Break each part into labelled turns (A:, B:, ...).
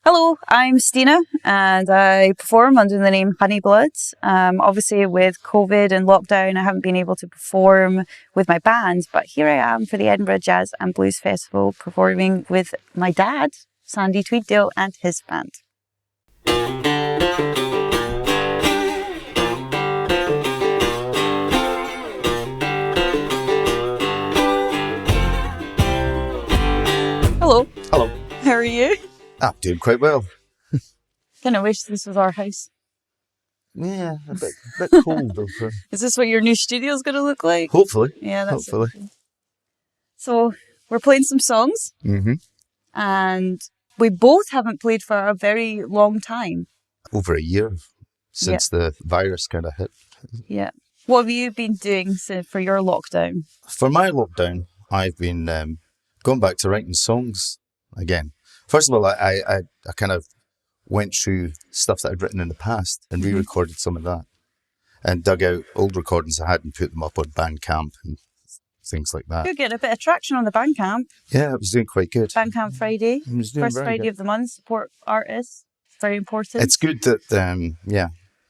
A: Hello, I'm Stina and I perform under the name Honeyblood. Obviously with COVID and lockdown I haven't been able to perform with my band, but here I am for the Edinburgh Jazz and Blues Festival performing with my dad, Sandy Tweeddale, and his band. Hello.
B: Hello.
A: How are you?
B: I'm doing quite well.
A: Kind of wish this was our house.
B: Yeah, a bit cold.
A: Is this what your new studio is going to look like?
B: Hopefully.
A: Yeah, that's
B: Hopefully.
A: it. So we're playing some songs, and we both haven't played for a very long time.
B: Over a year since the virus kind of hit.
A: Yeah. What have you been doing for your lockdown?
B: For my lockdown, I've been going back to writing songs again. First of all, I kind of went through stuff that I'd written in the past and re-recorded some of that and dug out old recordings I had and put them up on Bandcamp and things like that.
A: You're getting a bit of traction on the Bandcamp.
B: Yeah, it was doing quite good.
A: Bandcamp Friday, first Friday of the month, support artists, very important.
B: It's good that,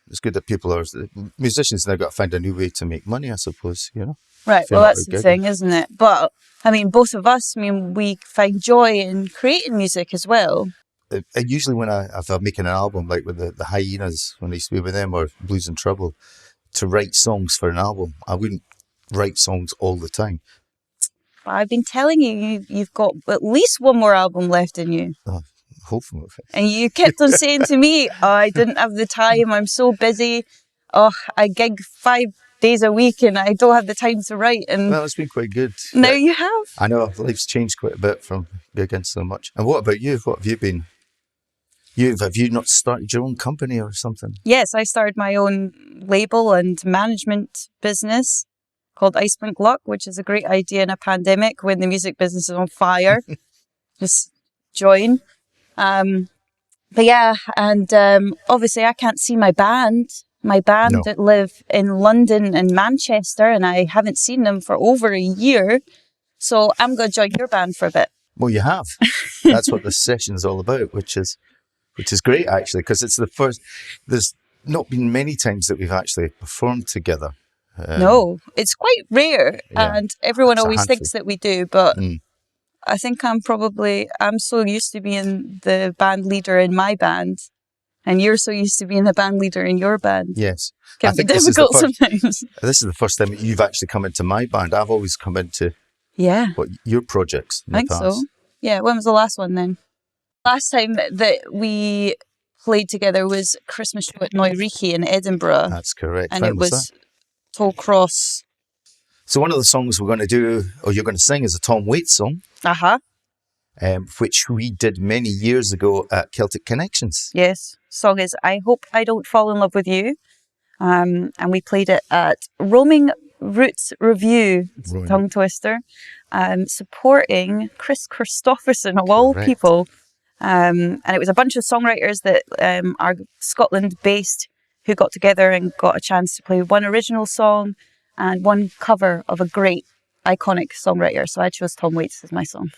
B: it's good that people are, musicians now got to find a new way to make money, I suppose, you know?
A: Right, well that's the thing, isn't it? But, I mean, both of us, we find joy in creating music as well.
B: Usually when if I'm making an album, like with the Hyenas, when I used to be with them, or Blues and Trouble, to write songs for an album, I wouldn't write songs all the time.
A: But I've been telling you, you've got at least one more album left in you.
B: Oh, hopefully.
A: And you kept on saying to me, I didn't have the time, I'm so busy. I gig 5 days a week and I don't have the time to write. And
B: well, it's been quite good.
A: Now you have.
B: I know, life's changed quite a bit from gigging so much. And what about you? What have you been? Have you not started your own company or something?
A: Yes, I started my own label and management business called Ice Pink Luck, which is a great idea in a pandemic when the music business is on fire. Just join. But yeah, and obviously I can't see my band. My band that live in London and Manchester, and I haven't seen them for over a year. So I'm going to join your band for a bit.
B: Well, you have. That's what this session is all about, which is great, actually, because it's the first. There's not been many times that we've actually performed together.
A: No, it's quite rare, and everyone always thinks that we do, but I think I'm so used to being the band leader in my band. And you're so used to being the band leader in your band.
B: Yes.
A: Can be difficult sometimes.
B: This is the first time you've actually come into my band. I've always come into your projects in the past.
A: So. Yeah, when was the last one then? Last time that we played together was Christmas show at Noiriki in Edinburgh.
B: That's correct.
A: And it was Tollcross.
B: So one of the songs we're going to do, or you're going to sing, is a Tom Waits song. Which we did many years ago at Celtic Connections.
A: Yes. Song is I Hope I Don't Fall in Love with You. And we played it at Roaming Roots Review, tongue twister, supporting Chris Christopherson of all people. And it was a bunch of songwriters that are Scotland-based who got together and got a chance to play one original song and one cover of a great, iconic songwriter. So I chose Tom Waits as my song.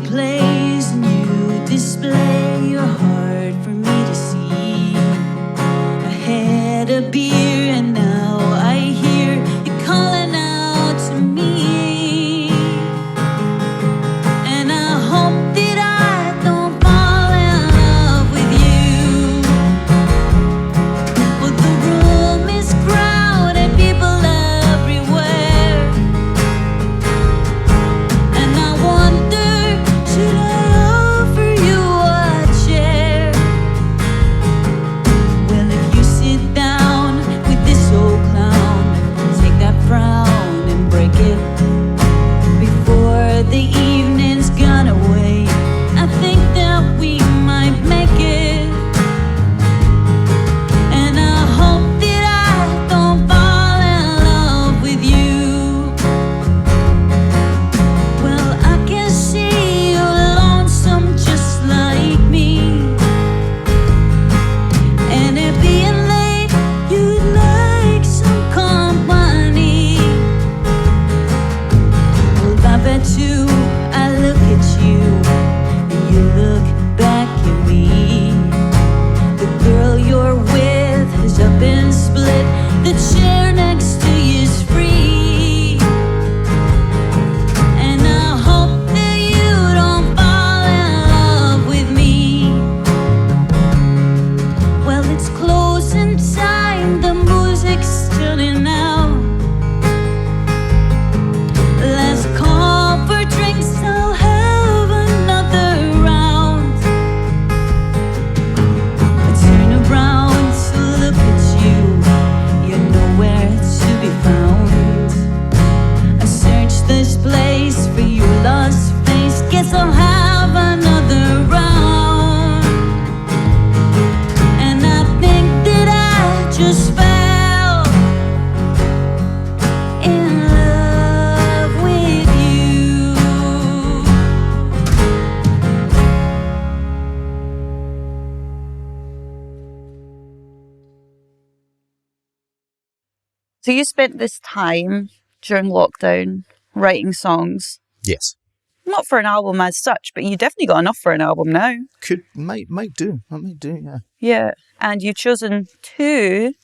C: Plays and you display your heart for me to see. I had a beer and now I hear you calling out to me. And I hope that I don't fall in love with you. But the room is crowded.
A: So you spent this time during lockdown writing songs.
B: Yes.
A: Not for an album as such, but you definitely got enough for an album now.
B: Might do. I might do, yeah.
A: Yeah. And you've chosen two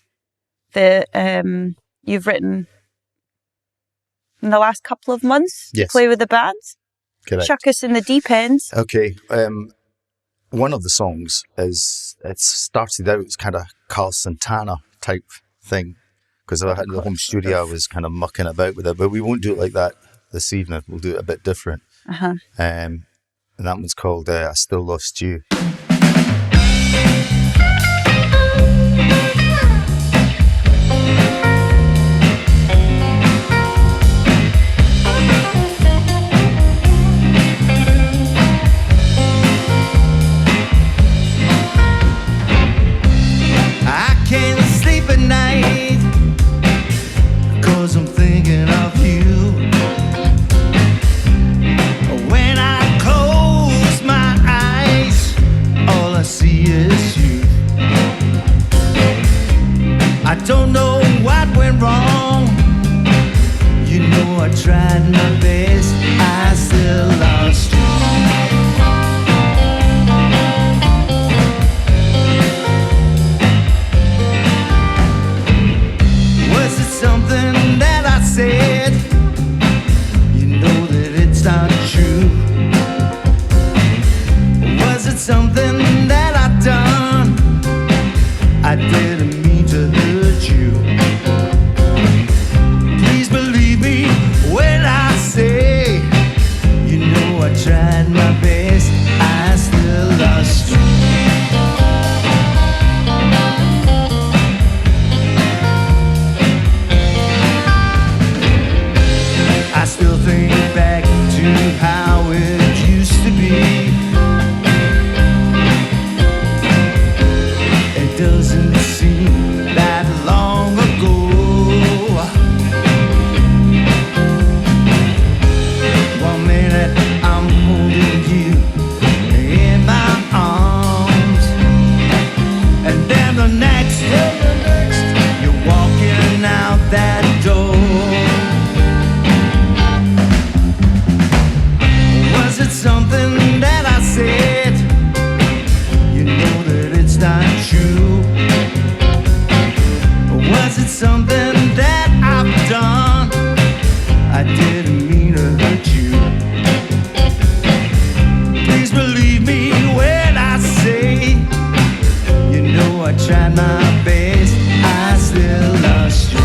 A: that you've written in the last couple of months to
B: Yes.
A: play with the band.
B: Correct.
A: Chuck us in the deep end.
B: Okay. One of the songs it started out as kind of Carl Santana type thing, because I had the home studio, I was kind of mucking about with it, but we won't do it like that this evening. We'll do it a bit different. And that one's called I Still Lost You.
D: I can't sleep at night 'cause I'm thinking of you. When I close my eyes, all I see is you. I don't know what went wrong. You know I tried my best, I still lost you. Was it something that I said? You know that it's not true. Was it something that I done? I didn't mean to hurt you. Please believe me when I say, you know I tried my best, I still lost you. I still think back to how it used to be. It doesn't seem that long ago. One minute I'm holding you in my arms, and then the next you're walking out that door. Was it something that I said? You know that it's not true. Was it something that I've done? I didn't mean to hurt you. Please believe me when I say, you know I tried my best, I still lost you.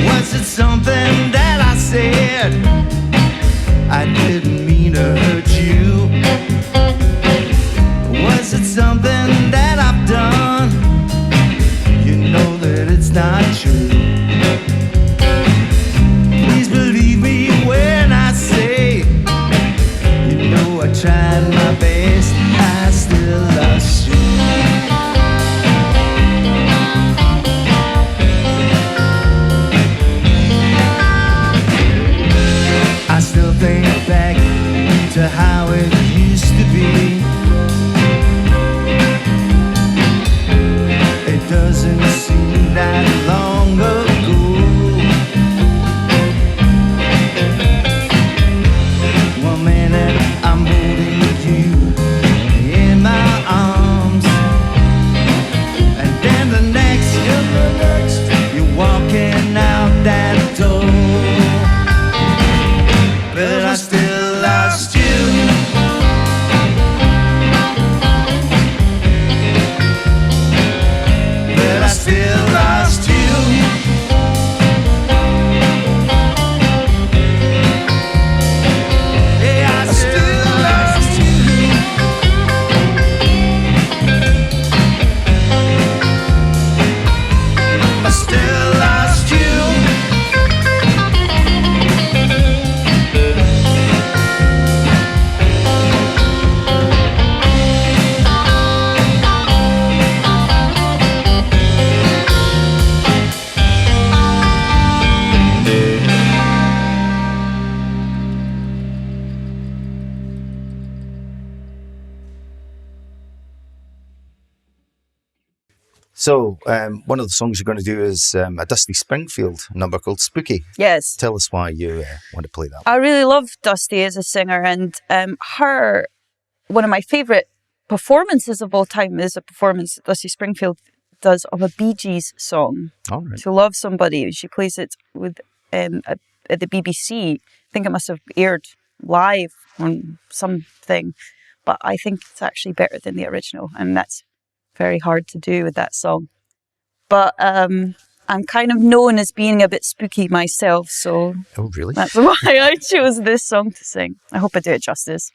D: Was it something that I said? I didn't mean to hurt you. Was it something that I've done? You know that it's not true. Please believe me when I say, you know I tried my best, I still lost you. I still think back to how it used to be. It doesn't seem that long ago. One minute I'm holding you in my arms, and then the next you're walking out that door. But I still lost you. But I still lost you.
B: So, one of the songs you're going to do is a Dusty Springfield number called Spooky.
A: Yes.
B: Tell us why you want to play that.
A: I really love Dusty as a singer, and one of my favourite performances of all time is a performance that Dusty Springfield does of a Bee Gees song.
B: All right.
A: To Love Somebody. She plays it with at the BBC. I think it must have aired live on something, but I think it's actually better than the original, and that's very hard to do with that song. But I'm kind of known as being a bit spooky myself, so
B: Oh, really?
A: that's why I chose this song to sing. I hope I do it justice.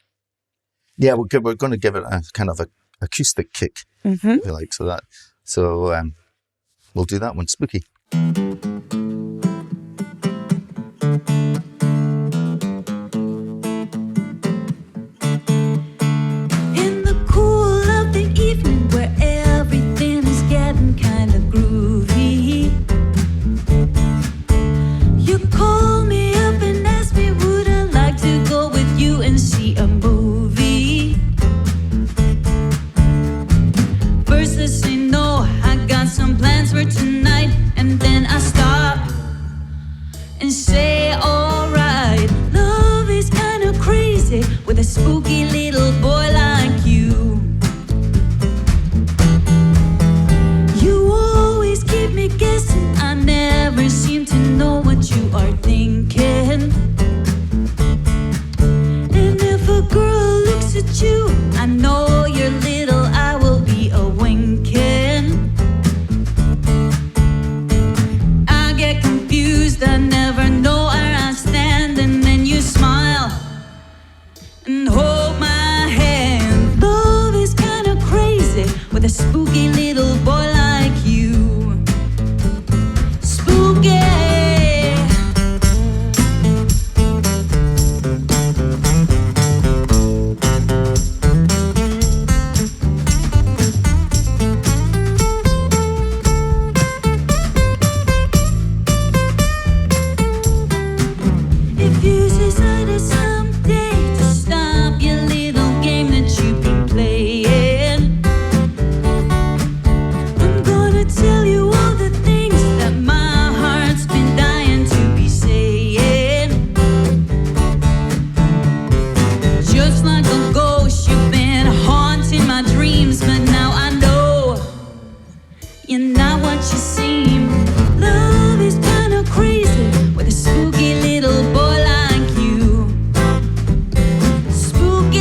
B: Yeah, we're going to give it a kind of a acoustic kick, if you like, so we'll do that one, Spooky.
C: In the cool of the evening where everything is getting kind of groovy, you call me up and ask me would I like to go with you and see a movie. First I say no, I got some plans for tonight, and then I stop and say alright. Love is kind of crazy with a spooky little boy like you. You always keep me guessing, I never seem to know what you are thinking. And if a girl looks at you, I know you're little, I will be a winking. I get confused, I never know where I stand, and then you smile and hold my hand. Love is kind of crazy with a spooky little boy like you. Spooky. If you decided someday to stop your little game that you've been playing, I'm gonna tell you all the things that my heart's been dying to be saying. Just like a ghost, you've been haunting my dreams, but now I know you're not what you seem. Love is kind of crazy with a spooky little boy like you. Spooky.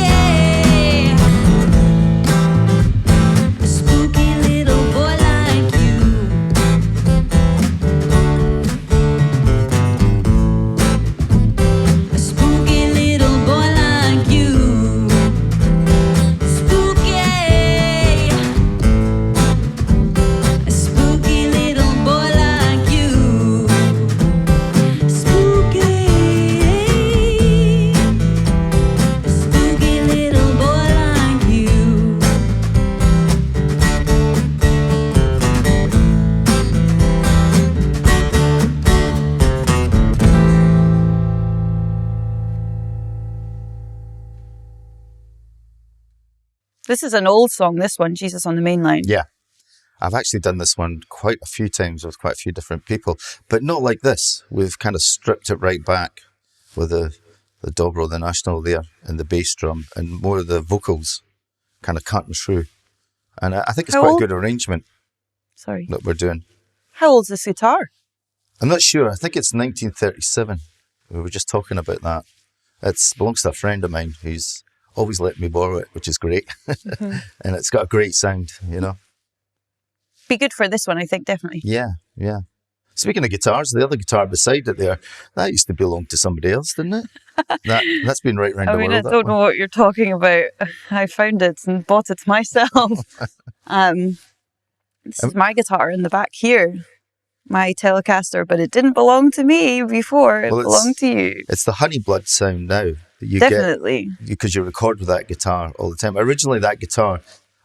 C: A spooky little boy like you. A spooky little boy like you. Spooky. A spooky little boy like you. Spooky. A spooky little boy like you.
A: This is an old song, this one, Jesus on the Main Line.
B: Yeah. I've actually done this one quite a few times with quite a few different people, but not like this. We've kind of stripped it right back with the dobro, the national there, and the bass drum, and more of the vocals kind of cutting through. And I think it's
A: How
B: quite a
A: old?
B: good arrangement
A: Sorry.
B: that we're doing.
A: How old's this guitar?
B: I'm not sure. I think it's 1937. We were just talking about that. It belongs to a friend of mine who's always let me borrow it, which is great. And it's got a great sound, you know.
A: Be good for this one, I think, definitely.
B: Yeah, yeah. Speaking of guitars, the other guitar beside it there, that used to belong to somebody else, didn't it? That's been right round
A: I
B: the
A: mean,
B: world.
A: I don't know what you're talking about. I found it and bought it myself. This is my guitar in the back here, my Telecaster, but it didn't belong to me before. It
B: Well,
A: belonged to you.
B: It's the Honeyblood sound now that you
A: Definitely.
B: get because you record with that guitar all the time. Originally, that guitar,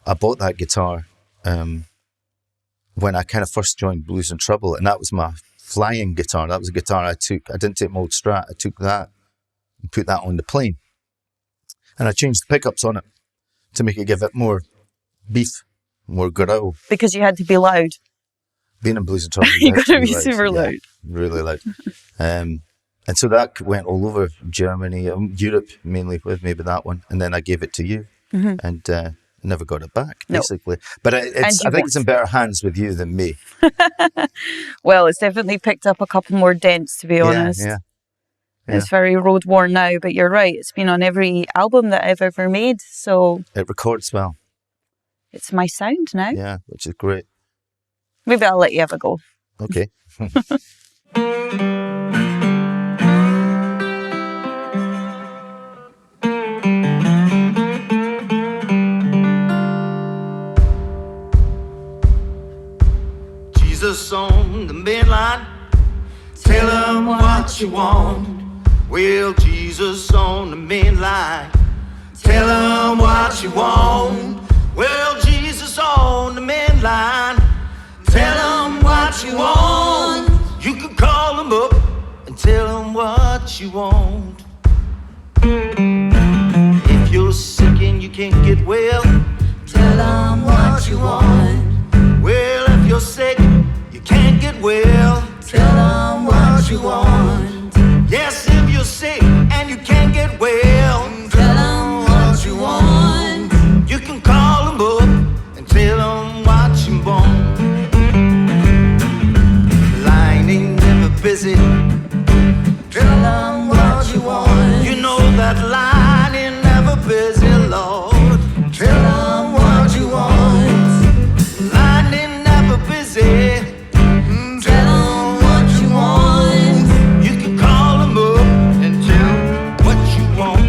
B: I bought that guitar when I kind of first joined Blues and Trouble, and that was my flying guitar. That was a guitar I took. I didn't take my old Strat. I took that and put that on the plane, and I changed the pickups on it to make it give it more beef, more growl.
A: Because you had to be loud.
B: Being in blues and trouble,
A: You got to
B: have
A: be
B: loud.
A: super
B: Yeah,
A: loud.
B: really loud. And so that went all over Germany, Europe mainly with maybe that one. And then I gave it to you and never got it back, basically. But I think it's in better hands with you than me.
A: Well, it's definitely picked up a couple more dents, to be honest.
B: Yeah.
A: It's very road worn now, but you're right. It's been on every album that I've ever made, so
B: It records well.
A: it's my sound now.
B: Yeah, which is great.
A: Maybe I'll let you have a go.
B: Okay.
D: Jesus on the main line, tell him what you want. Well, Jesus on the main line, tell him what you want. Well, Jesus on the main line, tell him what you want. You can call him up and tell him what you want. If you're sick and you can't get well, tell him what you want. Well, if you're sick, you can't get well, tell him what you want. Yes, if you're sick and you can't get well, tell him what you want. You can call him up and tell him what you want. The line ain't never busy, tell him what you want. You know that line ain't never busy, Lord, tell him what you want. The line ain't never busy, tell him what you want. You can call him up and tell him what you want.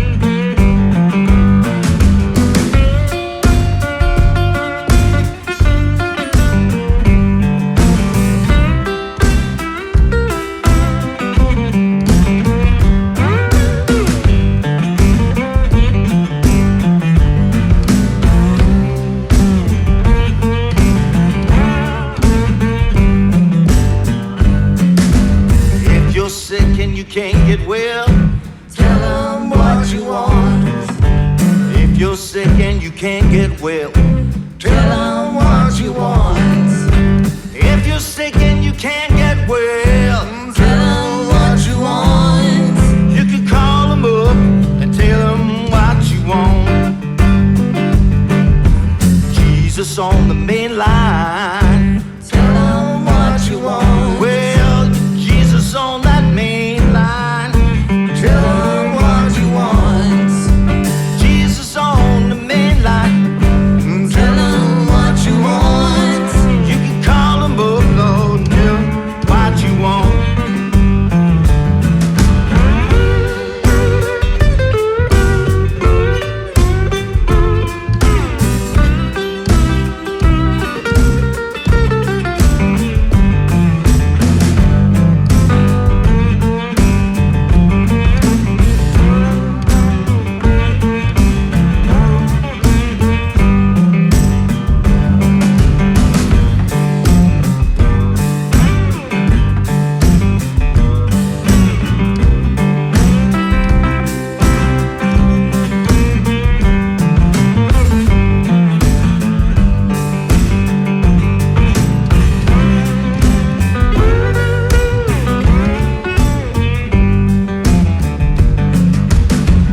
D: If you're sick and you can't get well, tell him what you want. If you're sick and you can't get well, tell him what you want. If you're sick and you can't get well, tell him what you want. You can call him up and tell him what you want. Jesus on the main line, tell him what you want. Well, Jesus on that main line, tell him what you want. Jesus on the main line, tell him what you want. You can call him up, Lord, tell him what you want.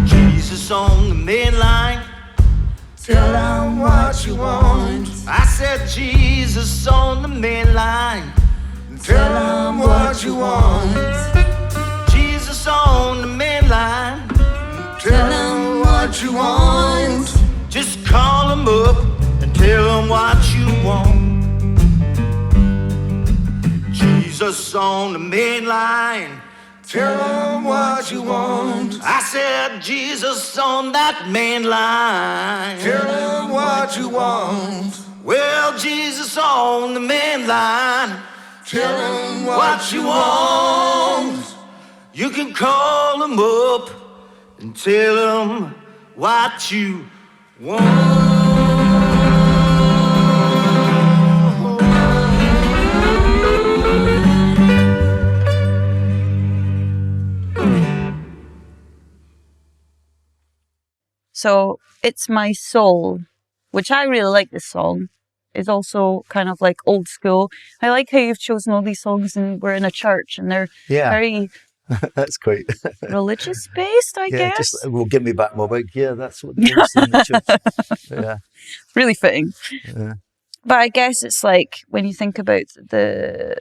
D: Jesus on the main line, tell him what you want. I said Jesus on the main line, tell him what you want. Jesus on the main line, tell him what you want. Just call him up and tell him what you want. Jesus on the main line, tell him what you want. I said Jesus on that main line, tell him what you want. Well, Jesus on the main line, tell him what you want. You can call him up and tell him what you want.
A: So It's My Soul, which I really like this song. is also kind of like old school. I like how you've chosen all these songs and we're in a church and they're very
B: that's quite
A: religious based, I guess.
B: Just, well, give me back my wig. Yeah, that's what they say in the church. Yeah.
A: Really fitting.
B: Yeah.
A: But I guess it's like when you think about the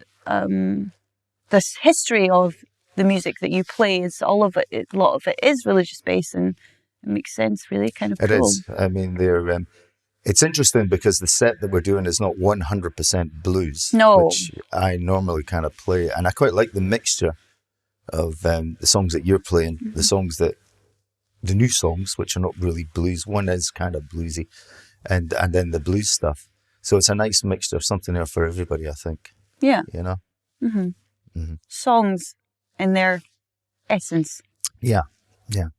A: this history of the music that you play, it's all of it. A lot of it is religious based, and it makes sense. Really, kind of.
B: It
A: cool.
B: is. I mean, they're. It's interesting because the set that we're doing is not 100% blues, which I normally kind of play, and I quite like the mixture of the songs that you're playing, the new songs, which are not really blues. One is kind of bluesy, and then the blues stuff. So it's a nice mixture, something there for everybody, I think.
A: Yeah.
B: You know?
A: Mm-hmm. Mm-hmm. Songs in their essence.
B: Yeah. Yeah.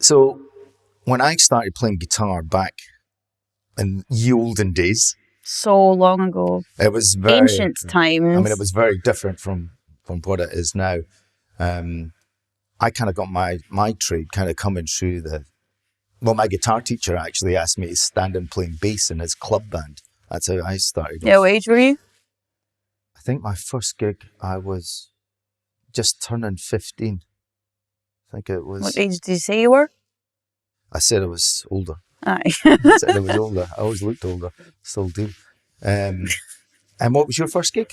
B: So when I started playing guitar back in the olden days,
A: so long ago,
B: it was very
A: ancient times.
B: I mean, it was very different from what it is now. I kind of got my trade kind of coming through my guitar teacher actually asked me to stand and play bass in his club band That's how I started.
A: Yeah, what age were you?
B: I think my first gig, I was just turning 15. I think it was.
A: What age did you say you were?
B: I said I was older.
A: Aye.
B: I said I was older. I always looked older. Still do. And what was your first gig?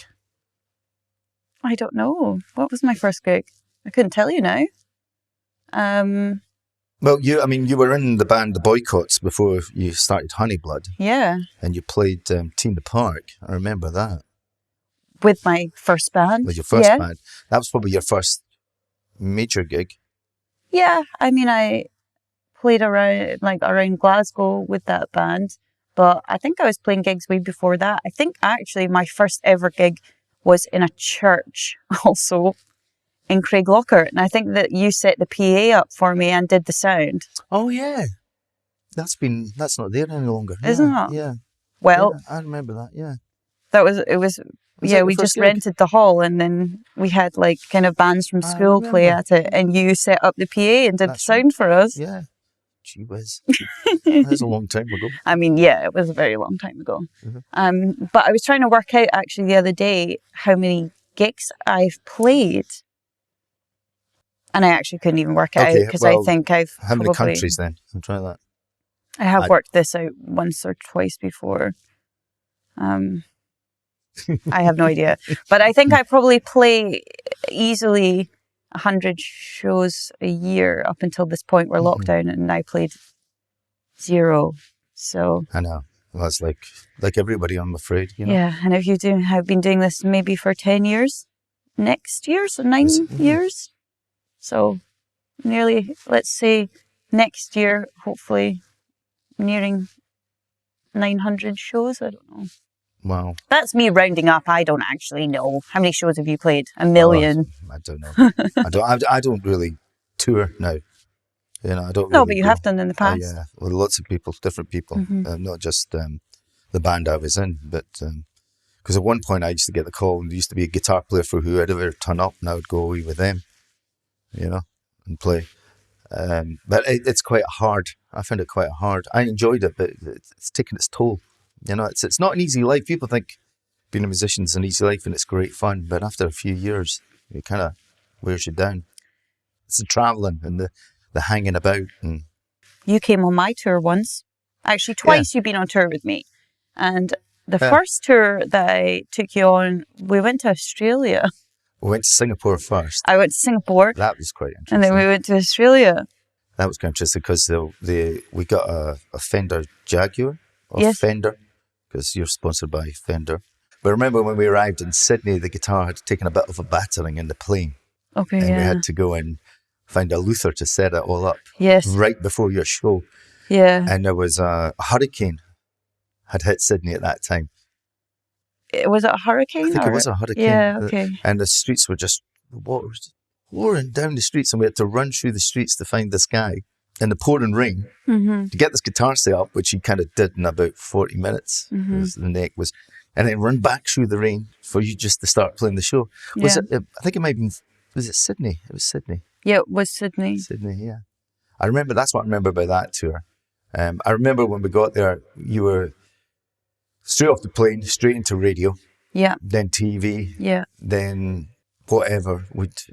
A: I don't know. What was my first gig? I couldn't tell you now.
B: Well, you were in the band The Boycotts before you started Honeyblood.
A: Yeah.
B: And you played Team the Park. I remember that.
A: With my first band.
B: With your first band. That was probably your first major gig.
A: Yeah. I mean, I played around Glasgow with that band. But I think I was playing gigs way before that. I think actually my first ever gig was in a church also in Craiglocker. And I think that you set the PA up for me and did the sound.
B: Oh, yeah. That's not there any longer.
A: Isn't it?
B: Yeah.
A: Well,
B: yeah, I remember that, yeah.
A: We just rented the hall and then we had like kind of bands from school play at it and you set up the PA and did the sound for us.
B: Yeah. Gee whiz. That was a long time ago.
A: I mean, yeah, it was a very long time ago.
B: Mm-hmm.
A: But I was trying to work out actually the other day how many gigs I've played. And I actually couldn't even work it out because I think I've
B: How many countries then? I'll try that.
A: I have worked this out once or twice before. I have no idea. But I think I probably play easily 100 shows a year up until this point where lockdown, and I played 0. So
B: I know. Well, that's like everybody, I'm afraid. You know?
A: Yeah, and if you have been doing this maybe for 10 years, next year, so 9 years. So nearly, let's say next year, hopefully nearing 900 shows. I don't know.
B: Wow.
A: That's me rounding up. I don't actually know. How many shows have you played? 1 million?
B: Oh, I don't know. I don't really tour now. You know, I don't.
A: No,
B: really
A: but you
B: go.
A: have done in the past.
B: Yeah, with lots of people, different people, not just the band I was in, but because at one point I used to get the call, and there used to be a guitar player for whoever turn up, and I would go away with them, you know, and play. But it's quite hard. I found it quite hard. I enjoyed it, but it's taken its toll. You know, it's not an easy life. People think being a musician is an easy life and it's great fun, but after a few years, it kind of wears you down. It's the travelling and the hanging about. And
A: you came on my tour once. Actually, twice you've been on tour with me. And the first tour that I took you on, we went to Australia.
B: We went to Singapore first.
A: I went to Singapore.
B: That was quite interesting.
A: And then we went to Australia.
B: That was quite interesting because we got a Fender Jaguar, or Fender, because you're sponsored by Fender. But remember when we arrived in Sydney, the guitar had taken a bit of a battering in the plane.
A: Okay,
B: and we had to go and find a luthier to set it all up.
A: Yes.
B: Right before your show.
A: Yeah.
B: And there was a hurricane had hit Sydney at that time.
A: Was it a hurricane?
B: I think it was a hurricane.
A: Yeah, okay.
B: And the streets were just, the water was pouring down the streets, and we had to run through the streets to find this guy in the pouring rain to get this guitar set up, which he kind of did in about 40 minutes. The neck was, and then run back through the rain for you just to start playing the show. Was it? I think it might have been, was it Sydney? It was Sydney.
A: Yeah, it was Sydney.
B: Sydney, yeah. I remember, that's what I remember about that tour. I remember when we got there, you were straight off the plane, straight into radio.
A: Yeah.
B: Then TV.
A: Yeah.
B: Then whatever.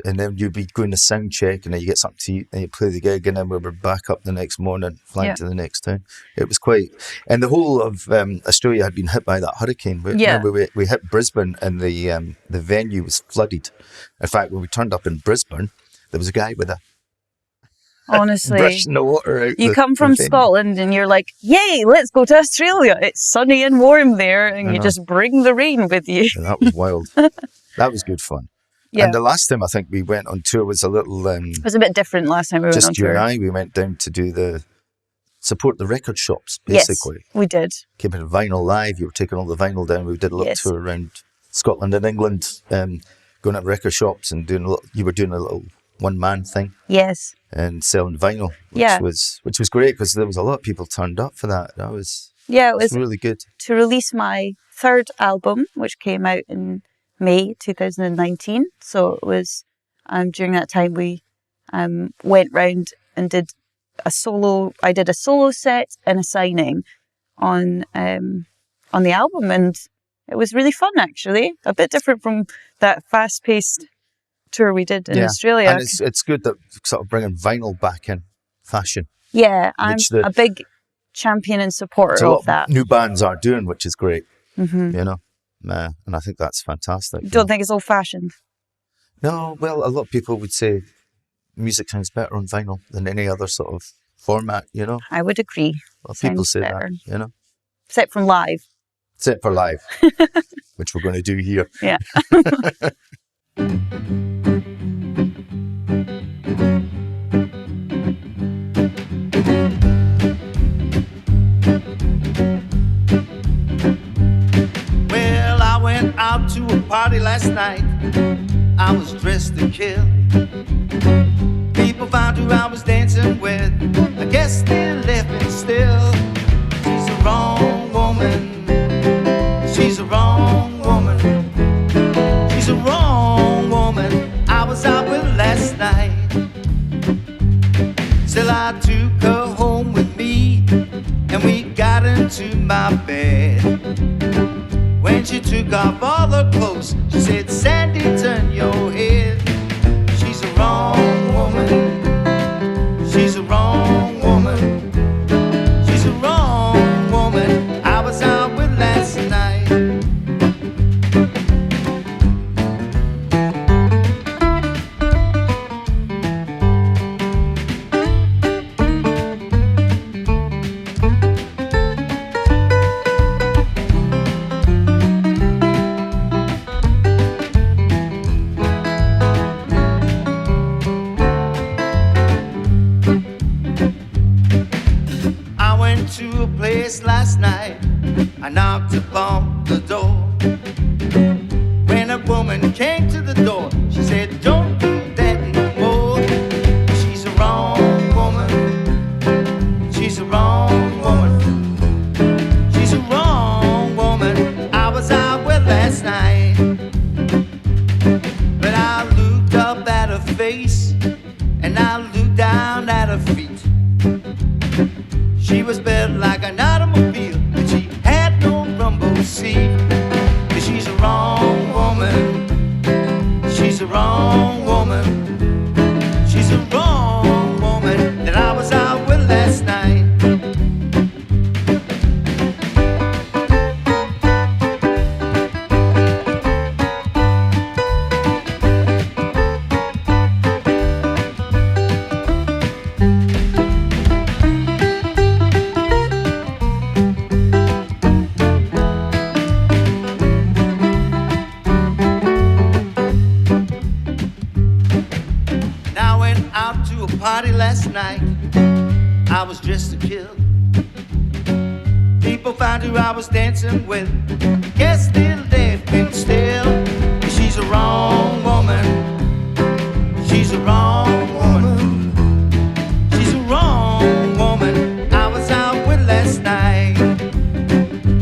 B: And then you'd be going to sound check, and then you get something to eat, and you play the gig, and then we were back up the next morning, flying to the next town. It was quite... And the whole of Australia had been hit by that hurricane. Remember, we hit Brisbane, and the venue was flooded. In fact, when we turned up in Brisbane, there was a guy with a...
A: Honestly,
B: brushing the water out.
A: You come from Scotland and you're like, yay, let's go to Australia. It's sunny and warm there, and you just bring the rain with you.
B: Yeah, that was wild. That was good fun. Yeah. And the last time I think we went on tour was a little...
A: it was a bit different last time we went on tour.
B: Just you and I, we went down to support the record shops, basically.
A: Yes, we did.
B: Keeping vinyl live. You were taking all the vinyl down. We did a little tour around Scotland and England, going at record shops and you were doing a little one-man thing.
A: Yes.
B: And selling vinyl, which was great because there was a lot of people turned up for that. That was it was really good. To
A: release my third album, which came out in May 2019. So it was during that time we went round and did a solo. I did a solo set and a signing on on the album, and it was really fun, actually. A bit different from that fast-paced tour we did in Australia.
B: And it's good that sort of bringing vinyl back in fashion.
A: Yeah, I'm a big champion and supporter of that.
B: New bands are doing, which is great. You know, and I think that's fantastic.
A: Don't think it's old-fashioned?
B: No, well, a lot of people would say music sounds better on vinyl than any other sort of format, you know.
A: I would agree.
B: Well, people say that, you know.
A: Except from live.
B: Except for live, which we're going to do here.
A: Yeah.
D: Well, I went out to a party last night. I was dressed to kill. People found who I was dancing with. I guess they left me still. She's a wrong woman. She's a wrong woman. She's a wrong woman. I was out with last night. Still I took her home with me, and we got into my bed. When she took off all her clothes, she said, Sandy, turn your head. She's a wrong woman. She's a wrong woman. She's a wrong woman. I was out with last night. Last night I knocked upon the door. When a woman came to the door, she said, don't do that no more. She's a wrong woman. She's a wrong woman. She's a wrong woman. I was out with last night, but I looked up at her face and I looked down at her feet. She was built like an automobile, and she had no rumble seat. But she's a wrong woman. She's a wrong woman. She's a wrong woman that I was out with last night. Party last night, I was dressed to kill. People found who I was dancing with. Guess still they've been still. She's a wrong woman. She's a wrong woman. She's a wrong woman. I was out with last night.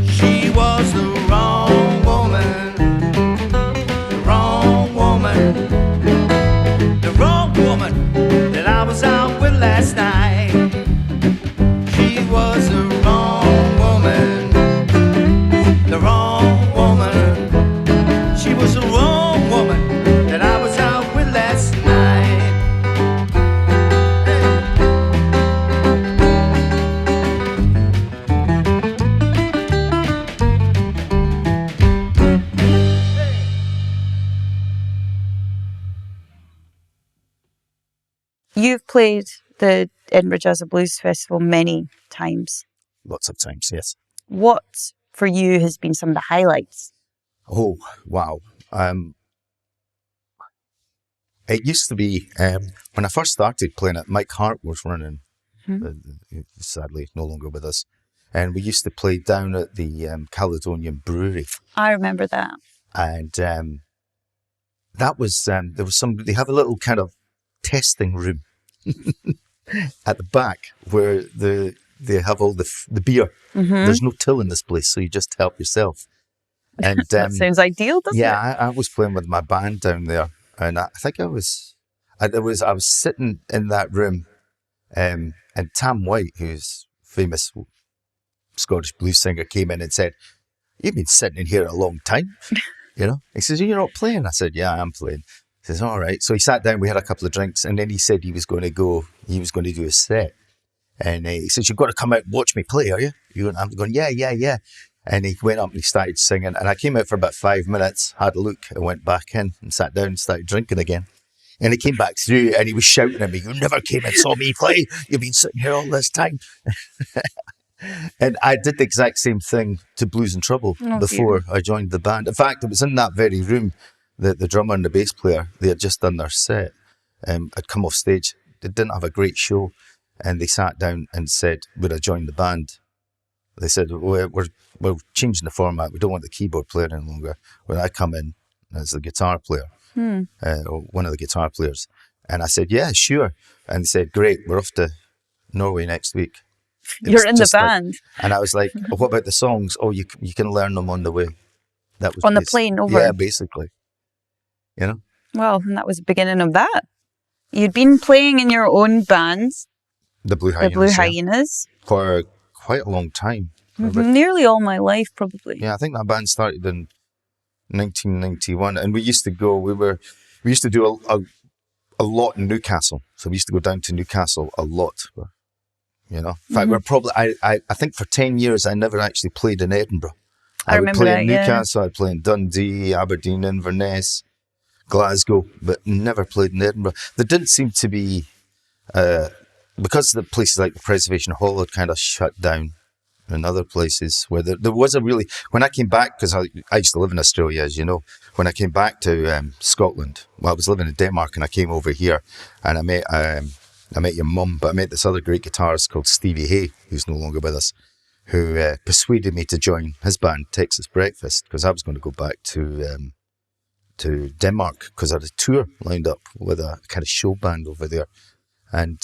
D: She was the wrong woman. The wrong woman. The wrong woman. I was out with last night. She was the wrong woman. The wrong woman. She was the wrong woman that I was out with last night.
A: You've played the Edinburgh Jazz and Blues Festival many times.
B: Lots of times, yes.
A: What, for you, has been some of the highlights?
B: Oh, wow. It used to be, when I first started playing it, Mike Hart was running, sadly no longer with us, and we used to play down at the Caledonian Brewery.
A: I remember that.
B: And that was, there was they have a little kind of testing room at the back where they have all the beer. There's no till in this place, so you just help yourself. And
A: that sounds ideal, doesn't it?
B: Yeah, I was playing with my band down there, and I think I was sitting in that room, and Tam White, who's famous Scottish blues singer, came in and said, you've been sitting in here a long time, you know. He says, you're not playing? I said, yeah, I am playing. He says, all right. So he sat down, we had a couple of drinks, and then he said he was going to do a set. And he says, you've got to come out and watch me play, are you? I'm going, yeah. And he went up and he started singing. And I came out for about 5 minutes, had a look, and went back in and sat down and started drinking again. And he came back through and he was shouting at me, you never came and saw me play. You've been sitting here all this time. And I did the exact same thing to Blues and Trouble before I joined the band. In fact, it was in that very room that the drummer and the bass player, they had just done their set. I'd come off stage. They didn't have a great show. And they sat down and said, would I join the band? They said, we're changing the format. We don't want the keyboard player any longer. When I come in as the guitar player, or one of the guitar players. And I said, yeah, sure. And they said, great, we're off to Norway next week.
A: You're in the band.
B: And I was like, oh, what about the songs? Oh, you can learn them on the way. That was
A: on the plane over?
B: Yeah, basically. You know?
A: Well, and that was the beginning of that. You'd been playing in your own bands.
B: The Blue Hyenas. Yeah, for quite a long time.
A: Nearly all my life, probably.
B: Yeah, I think that band started in 1991. And we used to do a lot in Newcastle. So we used to go down to Newcastle a lot. You know, in fact, we're probably, I think for 10 years, I never actually played in Edinburgh. I would play in Newcastle, I'd play in Dundee, Aberdeen, Inverness, Glasgow, but never played in Edinburgh. There didn't seem to be, because the places like the Preservation Hall had kind of shut down, and other places where there was a really, when I came back, because I used to live in Australia, as you know, when I came back to Scotland, well, I was living in Denmark and I came over here and I met your mum, but I met this other great guitarist called Stevie Hay, who's no longer with us, who persuaded me to join his band, Texas Breakfast, because I was going to go back to Denmark because I had a tour lined up with a kind of show band over there. And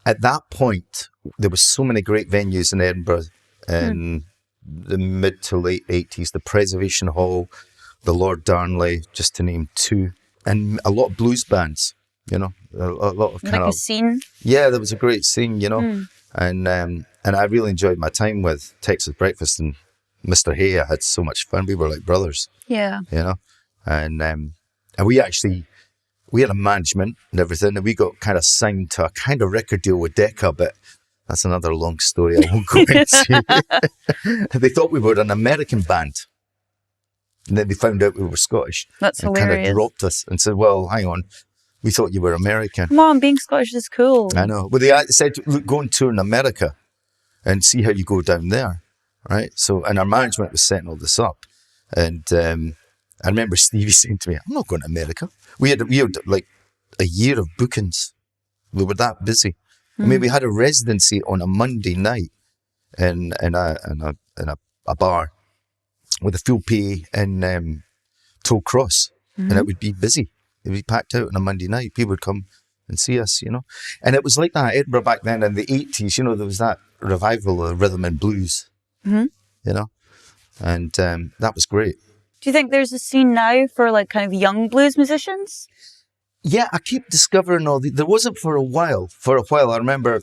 B: at that point, there were so many great venues in Edinburgh in the mid to late 80s, the Preservation Hall, the Lord Darnley, just to name two, and a lot of blues bands. You know, a lot of kind of...
A: Like a scene?
B: Yeah, there was a great scene, you know. And I really enjoyed my time with Texas Breakfast and Mr. Hay. I had so much fun. We were like brothers. Yeah. You know, and we had a management and everything, and we got kind of signed to a kind of record deal with Decca, but that's another long story I won't go into. They thought we were an American band. And then they found out we were Scottish.
A: That's
B: and
A: hilarious.
B: Kind of dropped us and said, well, hang on. We thought you were American.
A: Mom, being Scottish is cool.
B: I know. Well, they said, look, go and tour in America and see how you go down there, right? So, and our management was setting all this up. And I remember Stevie saying to me, I'm not going to America. We had like a year of bookings. We were that busy. I mean, we had a residency on a Monday night in a bar with a full pay in Toll Cross. And it would be busy. It would be packed out on a Monday night. People would come and see us, you know. And it was like that Edinburgh back then in the 80s, you know, there was that revival of rhythm and blues, you know, and that was great.
A: Do you think there's a scene now for like kind of young blues musicians?
B: Yeah, I keep discovering there wasn't for a while. I remember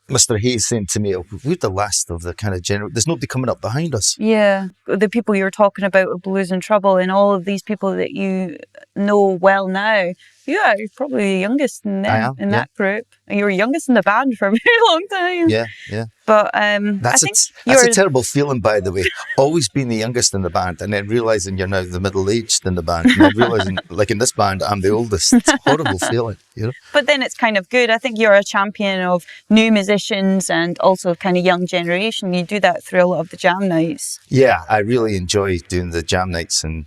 B: Mr. Hayes saying to me, we're the last of the kind of there's nobody coming up behind us.
A: Yeah, the people you were talking about with Blues and Trouble and all of these people that you know well now. Yeah, you're probably the youngest in that group. You were youngest in the band for a very long time.
B: Yeah.
A: But
B: that's a terrible feeling, by the way. Always being the youngest in the band and then realising you're now the middle-aged in the band. And then realising, like in this band, I'm the oldest. It's a horrible feeling, you know?
A: But then it's kind of good. I think you're a champion of new musicians and also kind of young generation. You do that through a lot of the jam nights.
B: Yeah, I really enjoy doing the jam nights. And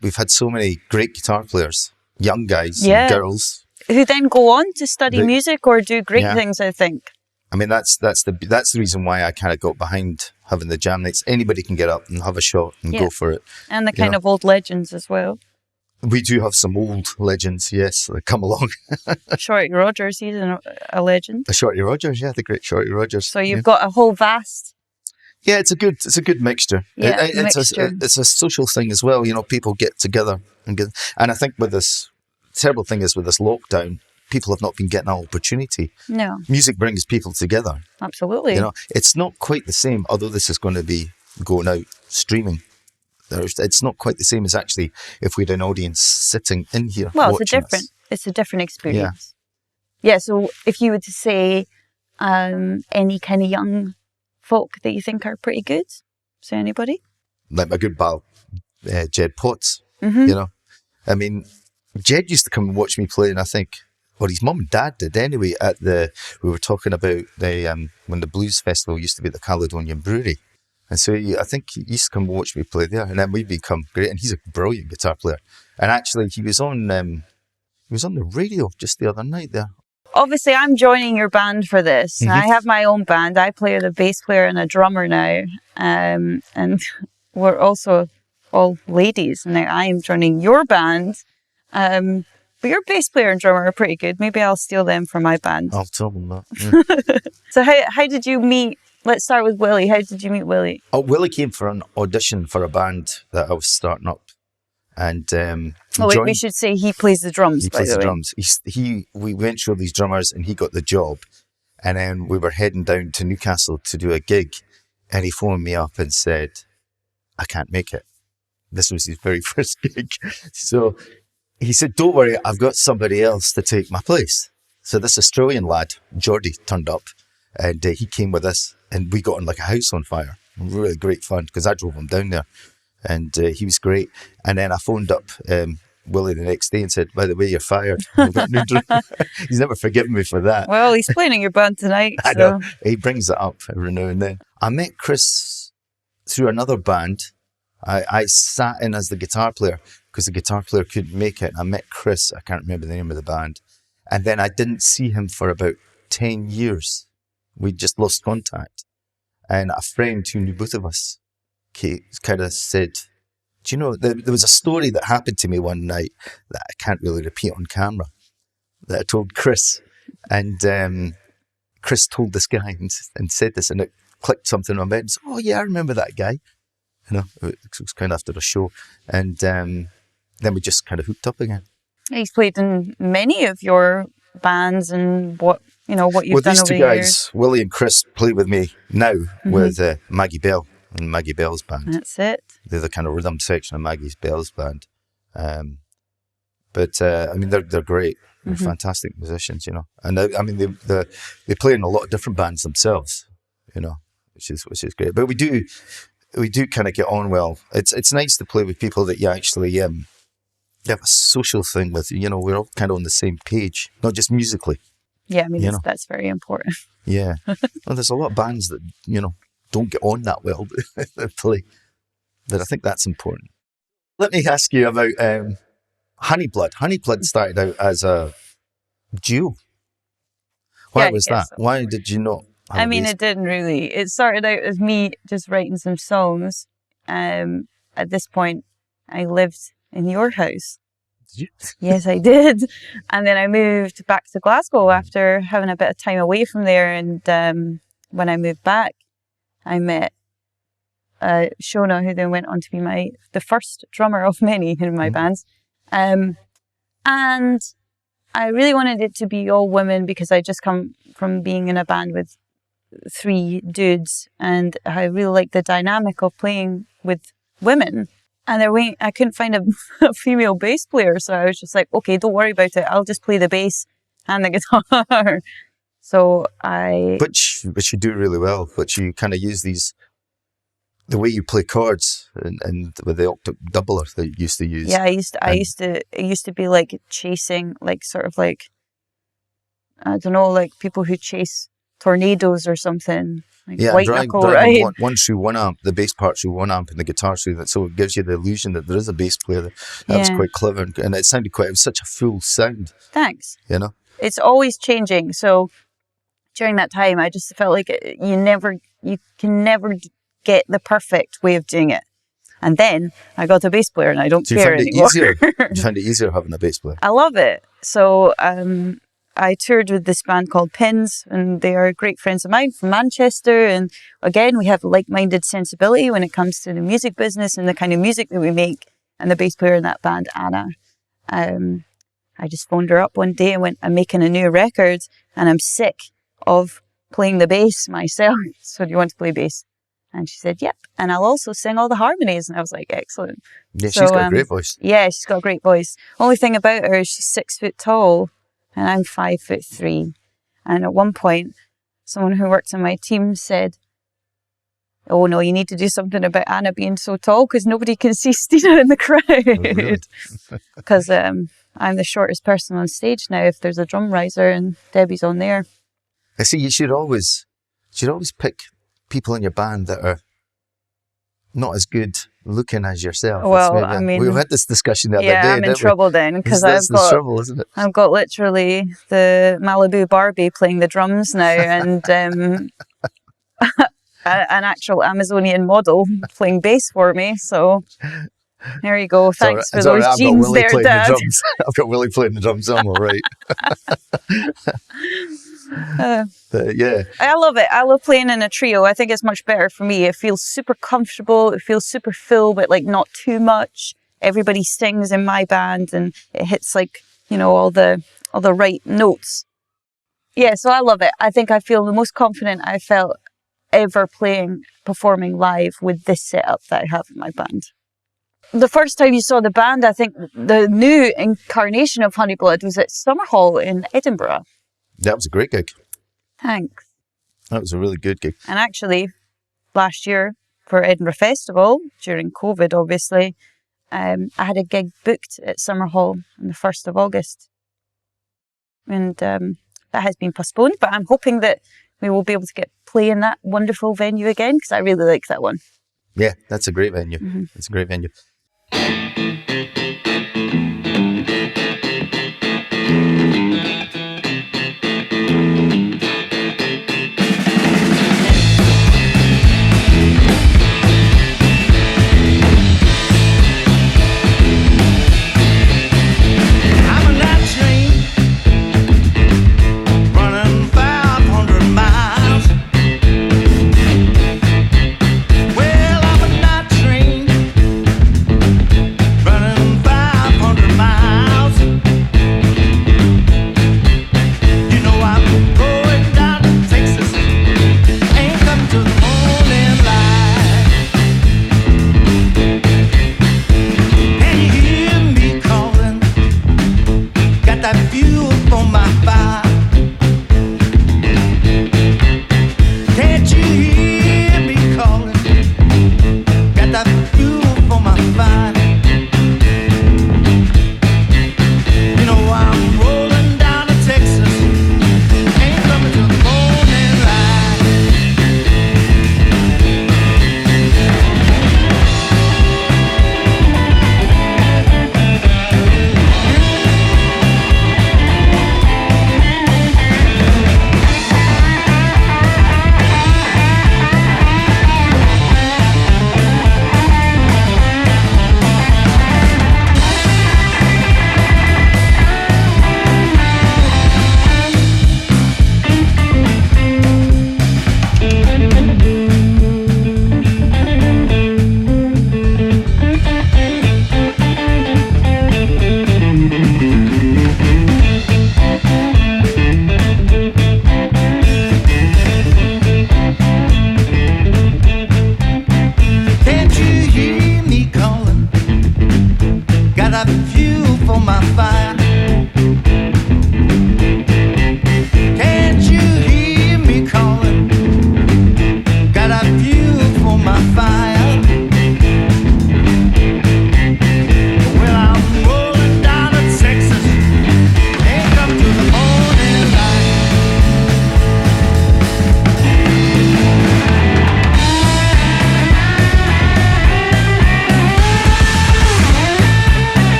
B: we've had so many great guitar players. Young guys and girls
A: who then go on to study music or do great things, I think.
B: I mean, that's the reason why I kind of got behind having the jam nights. Anybody can get up and have a shot and go for it.
A: And the kind of old legends as well.
B: We do have some old legends, yes, that come along.
A: Shorty Rogers, he's a legend.
B: Shorty Rogers, yeah, the great Shorty Rogers.
A: So you've got a whole vast...
B: Yeah, it's a good mixture.
A: Yeah,
B: it's a social thing as well. You know, people get together and I think with this terrible thing is with this lockdown, people have not been getting an opportunity.
A: No,
B: music brings people together.
A: Absolutely.
B: You know, it's not quite the same. Although this is going to be going out streaming. It's not quite the same as actually if we had an audience sitting in here
A: Well,
B: watching us.
A: it's a different experience. Yeah, so if you were to say any kind of young folk that you think are pretty good, say anybody?
B: Like my good pal, Jed Potts,
A: Mm-hmm.
B: you know. I mean, Jed used to come and watch me play, and I think, well, his mum and dad did anyway, we were talking about when the Blues Festival used to be at the Caledonian Brewery. And so I think he used to come and watch me play there, and then we've become great, and he's a brilliant guitar player. And actually, he was on the radio just the other night there.
A: Obviously, I'm joining your band for this.
B: Mm-hmm.
A: I have my own band. I play the bass player and a drummer now. And we're also all ladies. Now I am joining your band. But your bass player and drummer are pretty good. Maybe I'll steal them for my band.
B: I'll tell them that. Yeah.
A: So how did you meet? Let's start with Willie. How did you meet Willie?
B: Oh, Willie came for an audition for a band that I was starting up. And
A: we should say he plays the drums,
B: he
A: by
B: plays
A: the
B: the
A: way.
B: drums. We went through these drummers and he got the job. And then we were heading down to Newcastle to do a gig. And he phoned me up and said, I can't make it. This was his very first gig. So he said, don't worry, I've got somebody else to take my place. So this Australian lad, Geordie, turned up and he came with us and we got on like a house on fire. Really great fun because I drove him down there and he was great. And then I phoned up Willie the next day and said, by the way, you're fired. He's never forgiven me for that.
A: Well, he's playing in your band tonight.
B: I
A: So.
B: know. He brings it up every now and then. I met Chris through another band. I sat in as the guitar player because the guitar player couldn't make it. I met Chris. I can't remember the name of the band. And then I didn't see him for about 10 years. We just lost contact. And a friend who knew both of us kind of said, do you know, there was a story that happened to me one night that I can't really repeat on camera that I told Chris. And Chris told this guy and said this, and it clicked something on my head. And said, oh, yeah, I remember that guy. You know, it was kind of after a show. And then we just kind of hooked up again.
A: He's played in many of your bands and what you've done over the years.
B: Well, these two guys, Willie and Chris, play with me now with Maggie Bell and Maggie Bell's band.
A: That's it.
B: They're the kind of rhythm section of Maggie Bell's band. But I mean, they're great. They're fantastic musicians, you know. And I mean, they play in a lot of different bands themselves, you know, which is great. But we do kind of get on well. It's nice to play with people that you actually you have a social thing with. You know, we're all kind of on the same page, not just musically.
A: Yeah, I mean, that's very important.
B: Yeah. Well, there's a lot of bands that, you know, don't get on that well they play. But I think that's important. Let me ask you about Honeyblood. Honeyblood started out as a duo. Why was that?
A: So.
B: Why did you not?
A: I mean, it didn't really. It started out as me just writing some songs. At this point, I lived in your house.
B: Did you?
A: Yes, I did. And then I moved back to Glasgow after having a bit of time away from there. And when I moved back, I met Shona, who then went on to be the first drummer of many in my bands. And I really wanted it to be all women because I just come from being in a band with 3 dudes, and I really liked the dynamic of playing with women. And I couldn't find a female bass player, so I was just like, okay, don't worry about it. I'll just play the bass and the guitar. So Which
B: you do really well, but you kind of use the way you play chords and with the octave doubler that you used to use.
A: Yeah, it used to be like chasing, like sort of like, I don't know, like people who chase tornadoes or something. Like white knuckle, right?
B: One through one amp, the bass part through one amp and the guitar through that, so it gives you the illusion that there is a bass player there. That was quite clever, and it was such a full sound.
A: Thanks.
B: You know?
A: It's always changing, so during that time I just felt like you can never get the perfect way of doing it. And then I got a bass player and I don't care anymore.
B: Do you find it easier having a bass player?
A: I love it. So I toured with this band called Pins, and they are great friends of mine from Manchester. And again, we have like-minded sensibility when it comes to the music business and the kind of music that we make. And the bass player in that band, Anna, I just phoned her up one day and went, I'm making a new record and I'm sick of playing the bass myself. So do you want to play bass? And she said, yep. And I'll also sing all the harmonies. And I was like, excellent.
B: Yeah,
A: So,
B: she's got a great voice.
A: Yeah, she's got a great voice. Only thing about her is she's 6 foot tall and I'm 5'3". And at one point, someone who works on my team said, oh no, you need to do something about Anna being so tall because nobody can see Stina in the crowd.
B: really?
A: Because I'm the shortest person on stage now if there's a drum riser and Debbie's on there.
B: I see, you should always pick people in your band that are not as good looking as yourself.
A: Well, I mean,
B: we had this discussion the other day.
A: Yeah, I'm in trouble then because I've got
B: trouble, isn't it?
A: I've got literally the Malibu Barbie playing the drums now, and an actual Amazonian model playing bass for me. So there you go. Thanks for those jeans there, Dad.
B: I've got Willie playing the drums. I'm all right. Yeah.
A: I love it. I love playing in a trio. I think it's much better for me. It feels super comfortable. It feels super full, but like not too much. Everybody sings in my band and it hits like, you know, all the right notes. Yeah, so I love it. I think I feel the most confident I felt ever performing live with this setup that I have in my band. The first time you saw the band, I think the new incarnation of Honeyblood was at Summerhall in Edinburgh.
B: That was a great gig.
A: Thanks.
B: That was a really good gig.
A: And actually, last year for Edinburgh Festival, during COVID obviously, I had a gig booked at Summerhall on the 1st of August. And that has been postponed, but I'm hoping that we will be able to play in that wonderful venue again, because I really like that one.
B: Yeah, that's a great venue.
A: Mm-hmm.
B: It's a great venue.
D: Running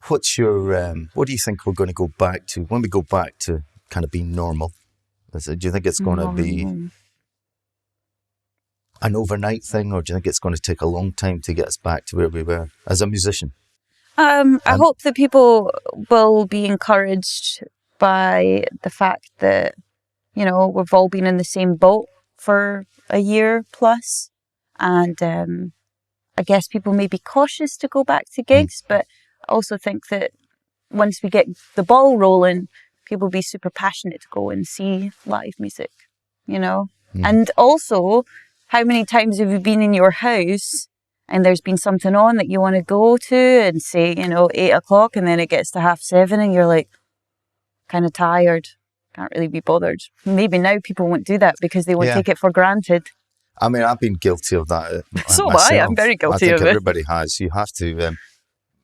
B: what's your, what do you think we're going to go back to when we go back to kind of being normal? Do you think it's going to be an overnight thing, or do you think it's going to take a long time to get us back to where we were as a musician?
A: I hope that people will be encouraged by the fact that, you know, we've all been in the same boat for a year plus. And I guess people may be cautious to go back to gigs, but I also think that once we get the ball rolling, people will be super passionate to go and see live music, you know? And also, how many times have you been in your house and there's been something on that you want to go to and say, you know, 8 o'clock, and then it gets to 7:30 and you're like kind of tired, can't really be bothered. Maybe now people won't do that because they won't take it for granted.
B: I mean, I've been guilty of that
A: So
B: myself.
A: I'm very guilty of it.
B: I think everybody has. You have to,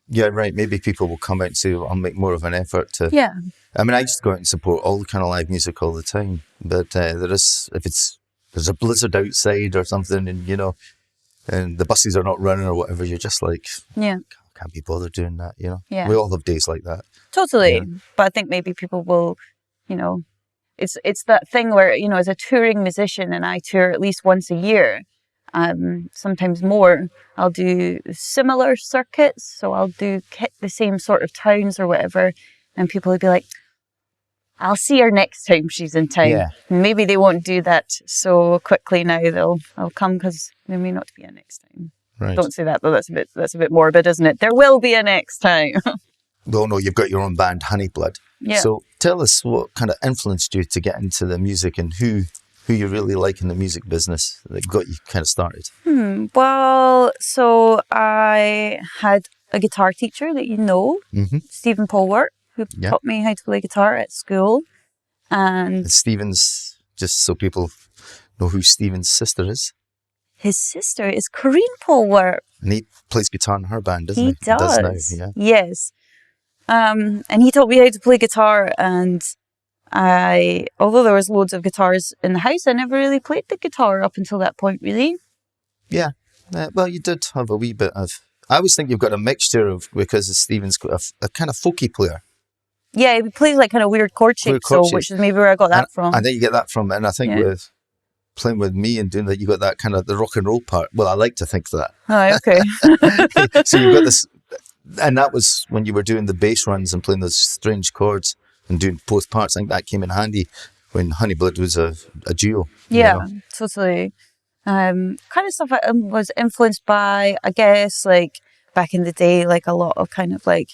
B: yeah, right, maybe people will come out and say, I'll make more of an effort to...
A: Yeah.
B: I mean, I used to go out and support all the kind of live music all the time, but there's a blizzard outside or something, and, you know, and the buses are not running or whatever, you're just like, can't be bothered doing that, you know?
A: Yeah.
B: We all have days like that.
A: Totally.
B: Yeah.
A: But I think maybe people will, you know, it's that thing where, you know, as a touring musician, and I tour at least once a year, sometimes more, I'll do similar circuits. So I'll hit the same sort of towns or whatever, and people will be like, I'll see her next time she's in town.
B: Yeah.
A: Maybe they won't do that so quickly now. They'll come because there may not be a next time.
B: Right.
A: Don't say that though. That's a bit morbid, isn't it? There will be a next time.
B: Well, no, you've got your own band, Honeyblood.
A: Yeah.
B: So tell us what kind of influenced you to get into the music, and who you really like in the music business that got you kind of started.
A: Well, so I had a guitar teacher that you know, Stephen Polwart, who taught me how to play guitar at school. And
B: Stephen's, just so people know who Stephen's sister is.
A: His sister is Corinne Polwart.
B: And he plays guitar in her band, doesn't he?
A: He does.
B: Now, yeah.
A: Yes. And he taught me how to play guitar, and although there was loads of guitars in the house, I never really played the guitar up until that point, really.
B: Yeah. Well, you did have a wee bit of... I always think you've got a mixture of, because Stephen's got a kind of folky player.
A: Yeah, he plays like kind of weird chord shapes, which is maybe where I got that from.
B: I think you get that from, and I think with playing with me and doing that, you got that kind of the rock and roll part. Well, I like to think that.
A: Oh, okay.
B: So you've got this, and that was when you were doing the bass runs and playing those strange chords and doing both parts. I think that came in handy when Honeyblood was a duo.
A: Yeah, you know? Totally. Kind of stuff I was influenced by, I guess, like back in the day, like a lot of kind of like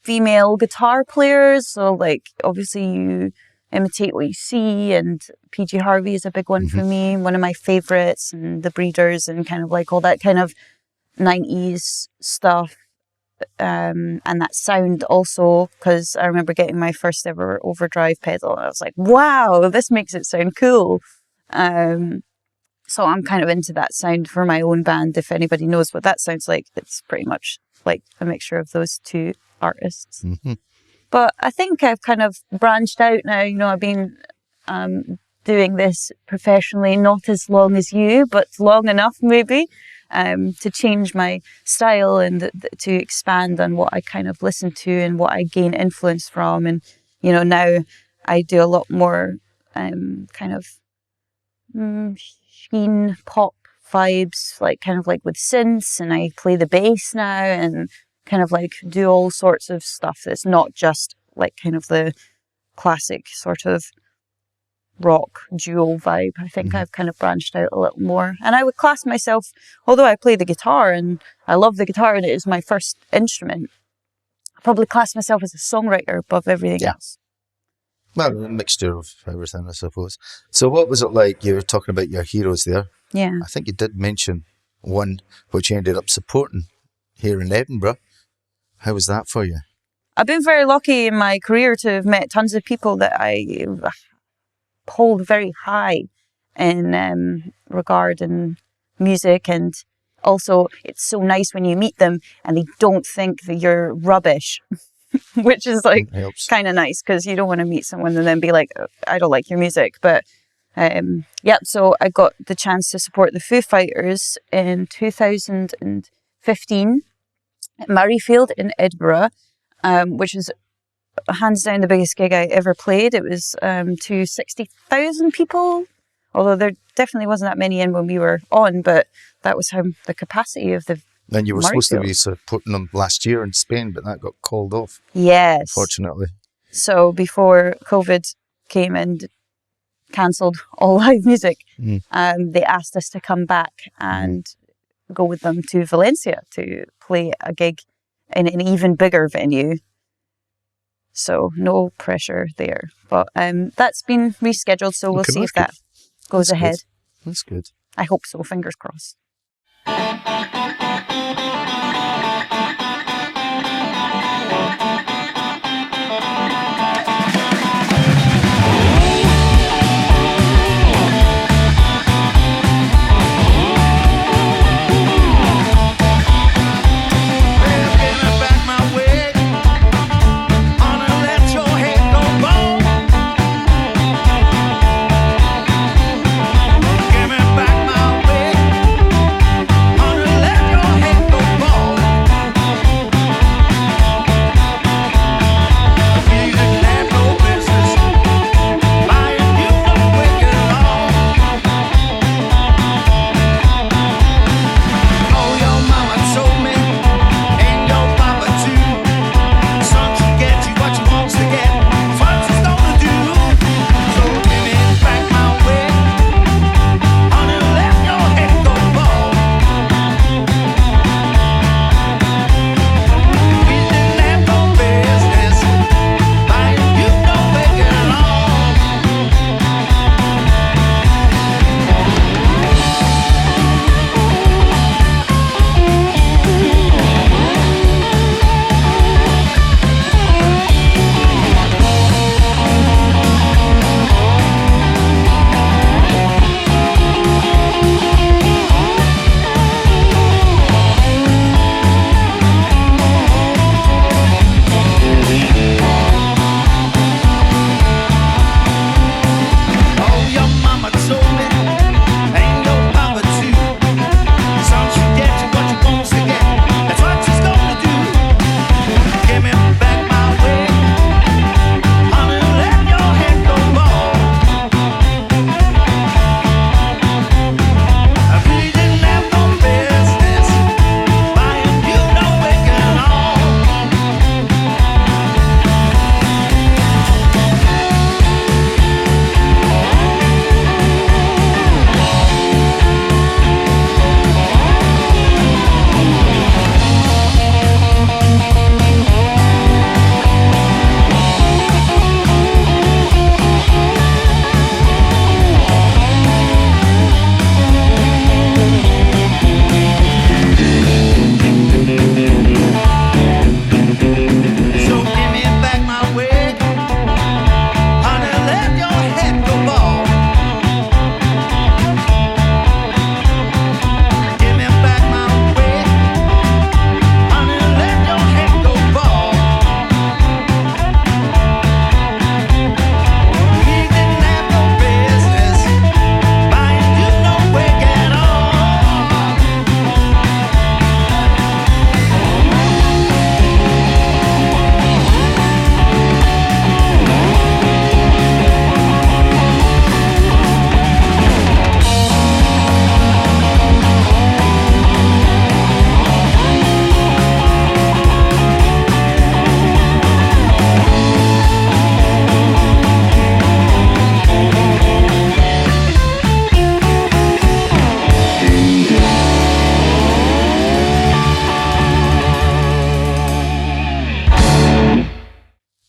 A: female guitar players. So like obviously you imitate what you see, and PG Harvey is a big one for me, one of my favorites, and the Breeders, and kind of like all that kind of 90s stuff. And that sound also, because I remember getting my first ever overdrive pedal and I was like, wow, this makes it sound cool. So I'm kind of into that sound for my own band. If anybody knows what that sounds like, it's pretty much like a mixture of those two artists. But I think I've kind of branched out now. You know, I've been doing this professionally, not as long as you, but long enough maybe to change my style and to expand on what I kind of listen to and what I gain influence from. And, you know, now I do a lot more kind of sheen pop vibes, like kind of like with synths, and I play the bass now and kind of like do all sorts of stuff that's not just like kind of the classic sort of rock duo vibe. I think I've kind of branched out a little more, and I would class myself, although I play the guitar and I love the guitar and it is my first instrument, I probably class myself as a songwriter above everything else.
B: Well, a mixture of everything, I suppose. So what was it like? You were talking about your heroes there.
A: Yeah.
B: I think you did mention one which you ended up supporting here in Edinburgh. How was that for you?
A: I've been very lucky in my career to have met tons of people that I hold very high in regard in music, and also it's so nice when you meet them and they don't think that you're rubbish, which is like kind of nice, because you don't want to meet someone and then be like, I don't like your music. But so I got the chance to support the Foo Fighters in 2015 Murrayfield in Edinburgh, which is hands down the biggest gig I ever played. It was to 60,000 people, although there definitely wasn't that many in when we were on, but that was how the capacity of the
B: And you were supposed to
A: Murrayfield.
B: be supporting them last year in Spain, but that got called off,
A: Yes.
B: fortunately.
A: So before COVID came and cancelled all live music, they asked us to come back and go with them to Valencia to play a gig in an even bigger venue. So no pressure there. But that's been rescheduled, so we'll
B: Okay,
A: see if
B: that's
A: that goes
B: That's
A: ahead.
B: good. That's good.
A: I hope so, fingers crossed.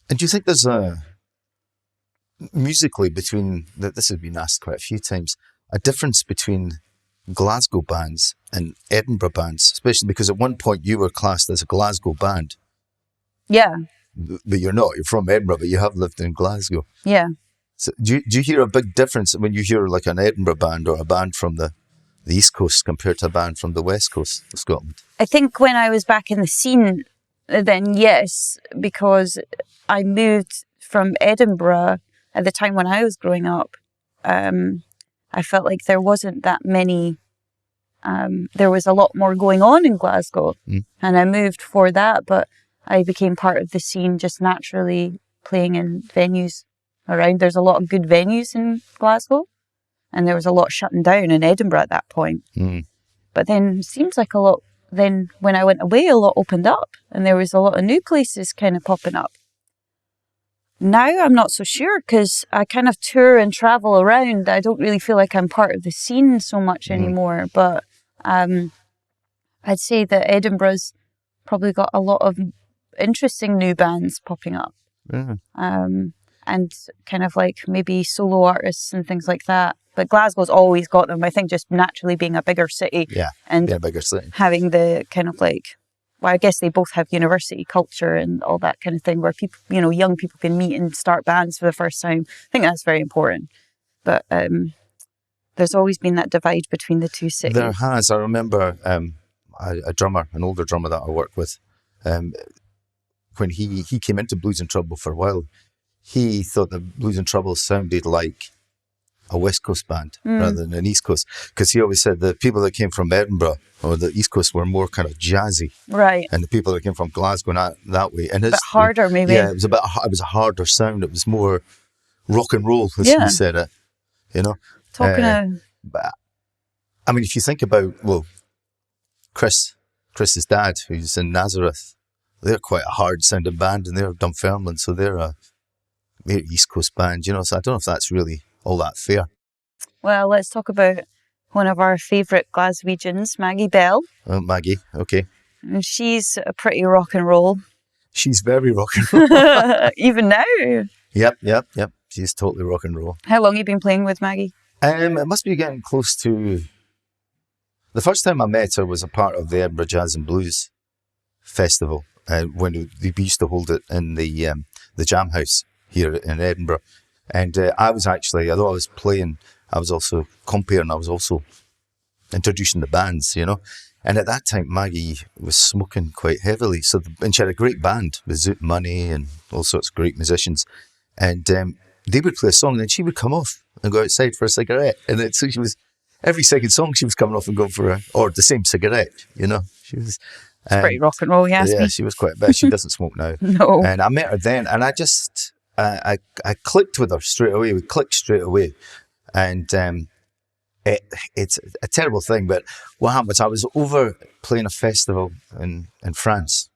B: And do you think there's a, musically between, this has been asked quite a few times, a difference between Glasgow bands and Edinburgh bands, especially because at one point you were classed as a Glasgow band.
A: Yeah.
B: But you're not, you're from Edinburgh, but you have lived in Glasgow.
A: Yeah.
B: So do you hear a big difference when you hear like an Edinburgh band or a band from the East Coast compared to a band from the West Coast of Scotland?
A: I think when I was back in the scene, then yes, because I moved from Edinburgh at the time when I was growing up. I felt like there wasn't that many there was a lot more going on in Glasgow, and I moved for that, but I became part of the scene just naturally playing in venues around. There's a lot of good venues in Glasgow, and there was a lot shutting down in Edinburgh at that point. But then it seems like then when I went away, a lot opened up, and there was a lot of new places kind of popping up. Now I'm not so sure, because I kind of tour and travel around. I don't really feel like I'm part of the scene so much anymore, but I'd say that Edinburgh's probably got a lot of interesting new bands popping up. And kind of like maybe solo artists and things like that. But Glasgow's always got them, I think, just naturally being a bigger city. And
B: being a bigger city.
A: Having the kind of like, well, I guess they both have university culture and all that kind of thing, where people, young people can meet and start bands for the first time. I think that's very important. But there's always been that divide between the two cities.
B: There has. I remember a drummer, an older drummer that I worked with, when he came into Blues and Trouble for a while, he thought that Blues and Trouble sounded like a West Coast band rather than an East Coast, because he always said the people that came from Edinburgh or the East Coast were more kind of jazzy,
A: right? And
B: the people that came from Glasgow that way, and
A: a bit harder, maybe.
B: Yeah, it was a harder sound. It was more rock and roll, as he said it. But I mean, if you think about Chris's dad, who's in Nazareth, they're quite a hard sounding band, and they're Dunfermline, so they're an East Coast band, so I don't know if that's really all that fair.
A: Well, let's talk about one of our favourite Glaswegians, Maggie Bell.
B: Maggie, okay.
A: And she's a pretty rock and roll.
B: She's very rock and roll.
A: Even now?
B: Yep. She's totally rock and roll.
A: How long have you been playing with Maggie?
B: It must be getting close to... The first time I met her was a part of the Edinburgh Jazz and Blues Festival, when we used to hold it in the Jam House here in Edinburgh. And I was actually, although I was playing, I was also comparing, I was also introducing the bands, And at that time, Maggie was smoking quite heavily. And she had a great band with Zoot Money and all sorts of great musicians. And they would play a song, and then she would come off and go outside for a cigarette. And so she was, every second song, she was coming off and going for or the same cigarette, She was...
A: It's pretty rock and roll, yes.
B: Yeah, she was quite bad. She doesn't smoke now.
A: No.
B: And I met her then, and I just... I clicked with her straight away. We clicked straight away. And it's a terrible thing, but what happened was I was over playing a festival in France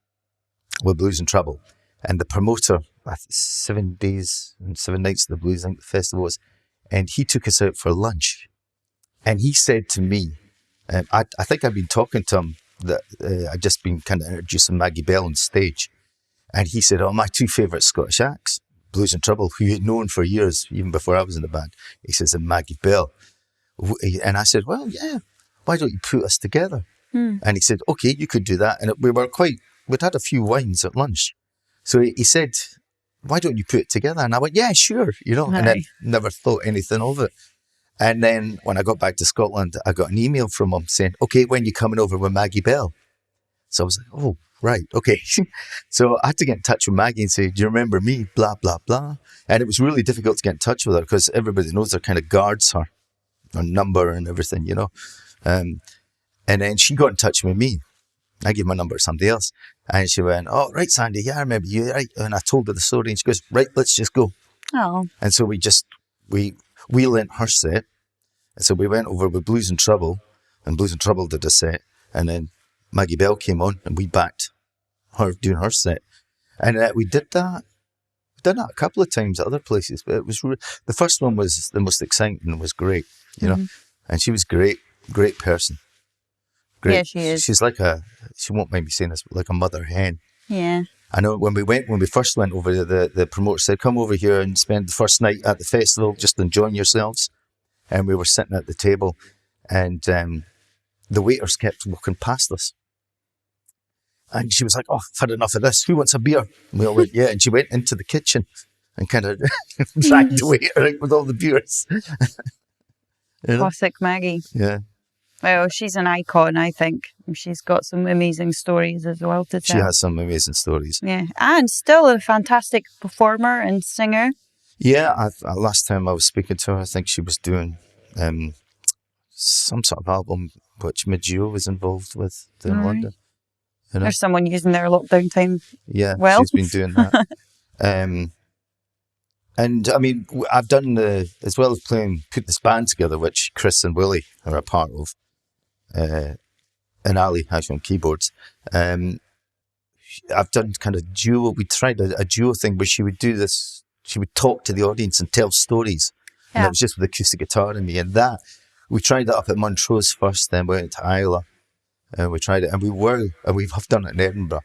B: with Blues and Trouble. And the promoter, 7 days and 7 nights of the Blues, I think the festival was, and he took us out for lunch. And he said to me, I think I'd been talking to him, that I'd just been kind of introducing Maggie Bell on stage. And he said, my two favourite Scottish acts, Blues and Trouble, who he'd known for years, even before I was in the band. He says, and Maggie Bell. And I said, well, yeah, why don't you put us together? And he said, okay, you could do that. And we'd had a few wines at lunch. So he said, why don't you put it together? And I went, yeah, sure, and I never thought anything of it. And then when I got back to Scotland, I got an email from him saying, okay, when are you coming over with Maggie Bell? So I was like, oh, right, okay. So I had to get in touch with Maggie and say, do you remember me? Blah, blah, blah. And it was really difficult to get in touch with her because everybody knows her kind of guards her number and everything, And then she got in touch with me. I gave my number to somebody else. And she went, oh, right, Sandy, yeah, I remember you, right? And I told her the story and she goes, right, let's just go.
A: Oh.
B: And so we lent her set. And so we went over with Blues and Trouble, and Blues and Trouble did a set. And then Maggie Bell came on, and we backed her doing her set. And we did that. We've done that a couple of times at other places, but it was the first one was the most exciting and was great, And she was great person. Great.
A: Yeah, she is.
B: She's she won't mind me saying this, but like a mother hen.
A: Yeah.
B: I know when we first went over, the promoter said, come over here and spend the first night at the festival, just enjoying yourselves. And we were sitting at the table, and the waiters kept walking past us. And she was like, oh, I've had enough of this. Who wants a beer? And we all went, yeah. And she went into the kitchen and kind of dragged the waiter out with all the beers.
A: Classic Maggie.
B: Yeah.
A: Well, she's an icon, I think. She's got some amazing stories as well to tell.
B: She has some amazing stories.
A: Yeah, and still a fantastic performer and singer.
B: Yeah, last time I was speaking to her, I think she was doing some sort of album which Midgeo was involved with in
A: Right.
B: London. You know?
A: There's someone using their lockdown time.
B: Yeah,
A: Well.
B: she's been doing that. And I mean, I've done as well as put this band together, which Chris and Willie are a part of, and Ali actually on keyboards. I've done kind of duo. We tried a duo thing where she would do this. She would talk to the audience and tell stories, and
A: Yeah.
B: it was just with acoustic guitar and me. And that we tried that up at Montrose first, then we went to Isla, and we tried it, and we have done it in Edinburgh.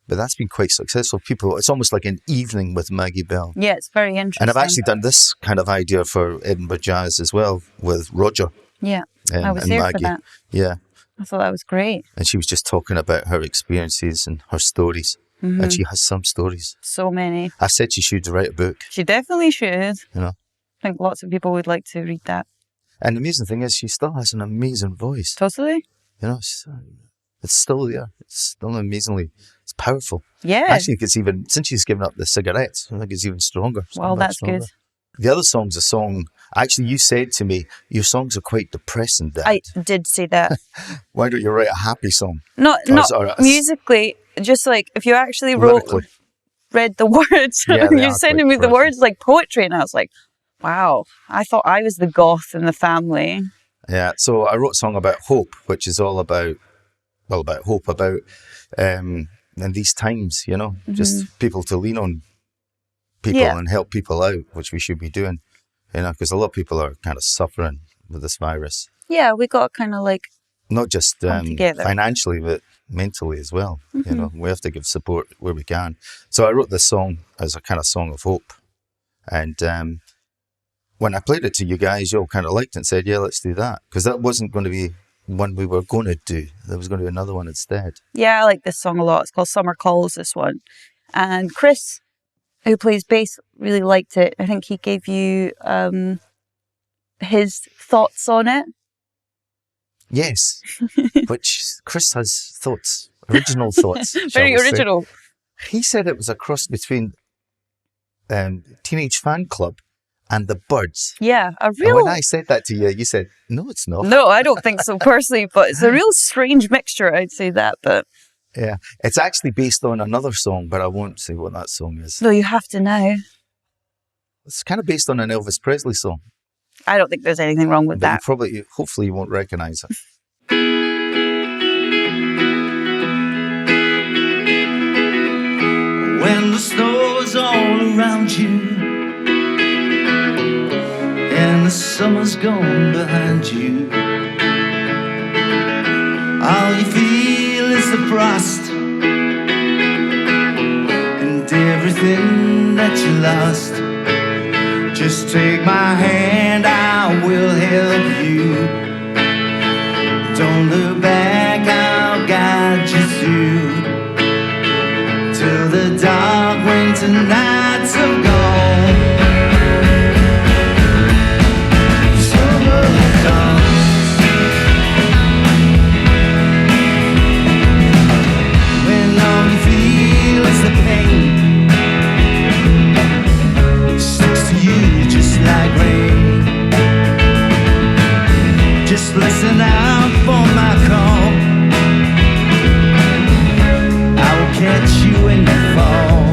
B: But that's been quite successful. It's almost like an evening with Maggie Bell.
A: Yeah, it's very interesting.
B: And I've actually done this kind of idea for Edinburgh Jazz as well with Roger.
A: Yeah, I was
B: and
A: there
B: Maggie.
A: for that.
B: Yeah.
A: I thought that was great.
B: And she was just talking about her experiences and her stories.
A: Mm-hmm.
B: And she has some stories.
A: So many.
B: I said she should write a book,
A: She definitely should.
B: you know.
A: I think lots of people would like to read that.
B: And the amazing thing is she still has an amazing voice.
A: Totally?
B: You know, it's still there. It's still it's powerful.
A: Yeah.
B: Actually, it's even, since she's given up the cigarettes, I think it's even stronger. It's
A: Well,
B: come back
A: that's
B: stronger.
A: good.
B: The other song's a song, actually you said to me, your songs are quite depressing, Dad.
A: I did say that.
B: Why don't you write a happy song?
A: Not
B: or a-
A: musically, just like if you actually
B: Lyrically.
A: read the words,
B: Yeah, they
A: you're
B: are
A: sending
B: quite
A: me the
B: depressing.
A: words like poetry, and I was like, wow, I thought I was the goth in the family.
B: Yeah, so I wrote a song about hope, which is all about hope, about in these times, you know, just people to lean on people
A: Yeah.
B: and help people out, which we should be doing, you know, because a lot of people are kind of suffering with this virus,
A: Yeah, we got kind of like,
B: not just
A: together.
B: financially, but mentally as well. You know, we have to give support where we can. So I wrote this song as a kind of song of hope, and when I played it to you guys, you all kind of liked it and said, yeah, let's do that, because that wasn't going to be one we were going to do. There was going to be another one instead.
A: yeah, I like this song a lot. It's called Summer Calls, this one. And Chris, who plays bass, really liked it. I think he gave you his thoughts on it.
B: Yes, which Chris has thoughts, original thoughts. shall
A: Very
B: we say.
A: original.
B: He said it was a cross between Teenage Fan Club and the Birds.
A: Yeah, a
B: And
A: real...
B: when I said that to you, you said, no, it's not.
A: No, I don't think so personally, but it's a real strange mixture, I'd say that. But
B: Yeah, it's actually based on another song, but I won't say what that song is.
A: no, you have to now.
B: It's kind of based on an Elvis Presley song.
A: I don't think there's anything wrong with
B: But
A: that.
B: hopefully you won't recognise it.
D: When the snow's all around you and the summer's gone behind you, all you feel is the frost and everything that you lost. Just take my hand, I will help you. Don't look back, I'll guide you through till the dark winter nights have gone. Summer comes when all you feel is the pain. It sticks to you just like rain. Just listen out for my call. I will catch you when you fall.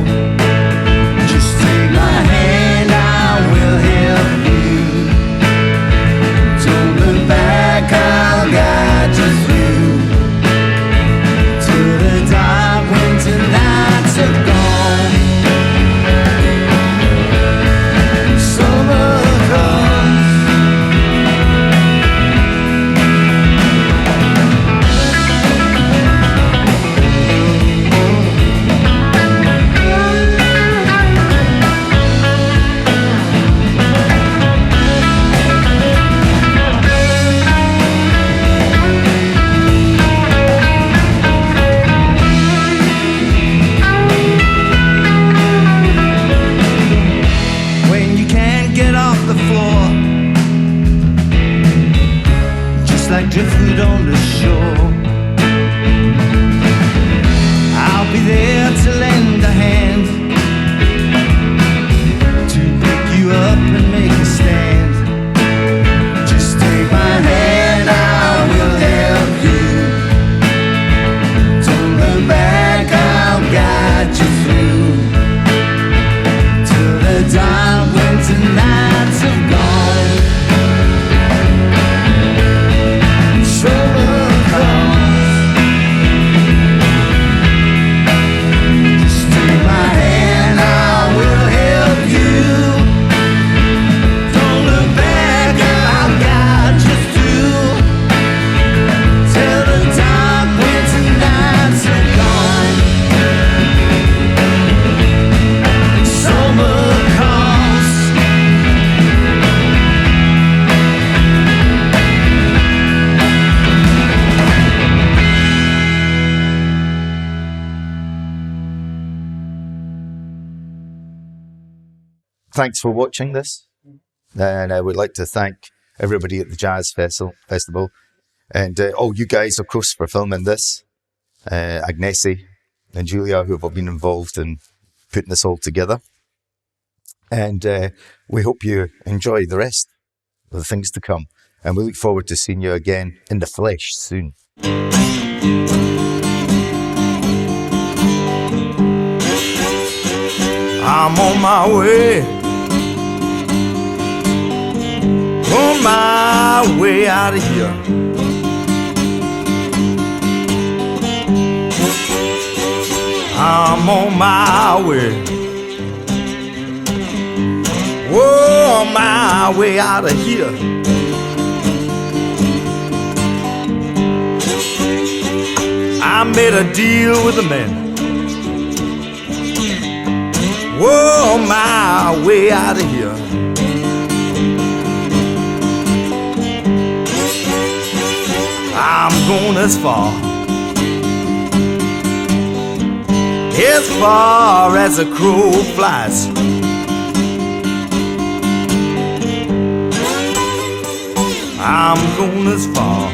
D: Just take my hand.
B: thanks for watching this. And I would like to thank everybody at the Jazz Festival. And you guys, of course, for filming this. Agnew and Julia, who have all been involved in putting this all together. And we hope you enjoy the rest of the things to come. And we look forward to seeing you again in the flesh soon.
D: I'm on my way, out of here. I'm on my way, on my way out of here. I made a deal with a man. Whoa, my way out of here. I'm going as far as a crow flies. I'm going as far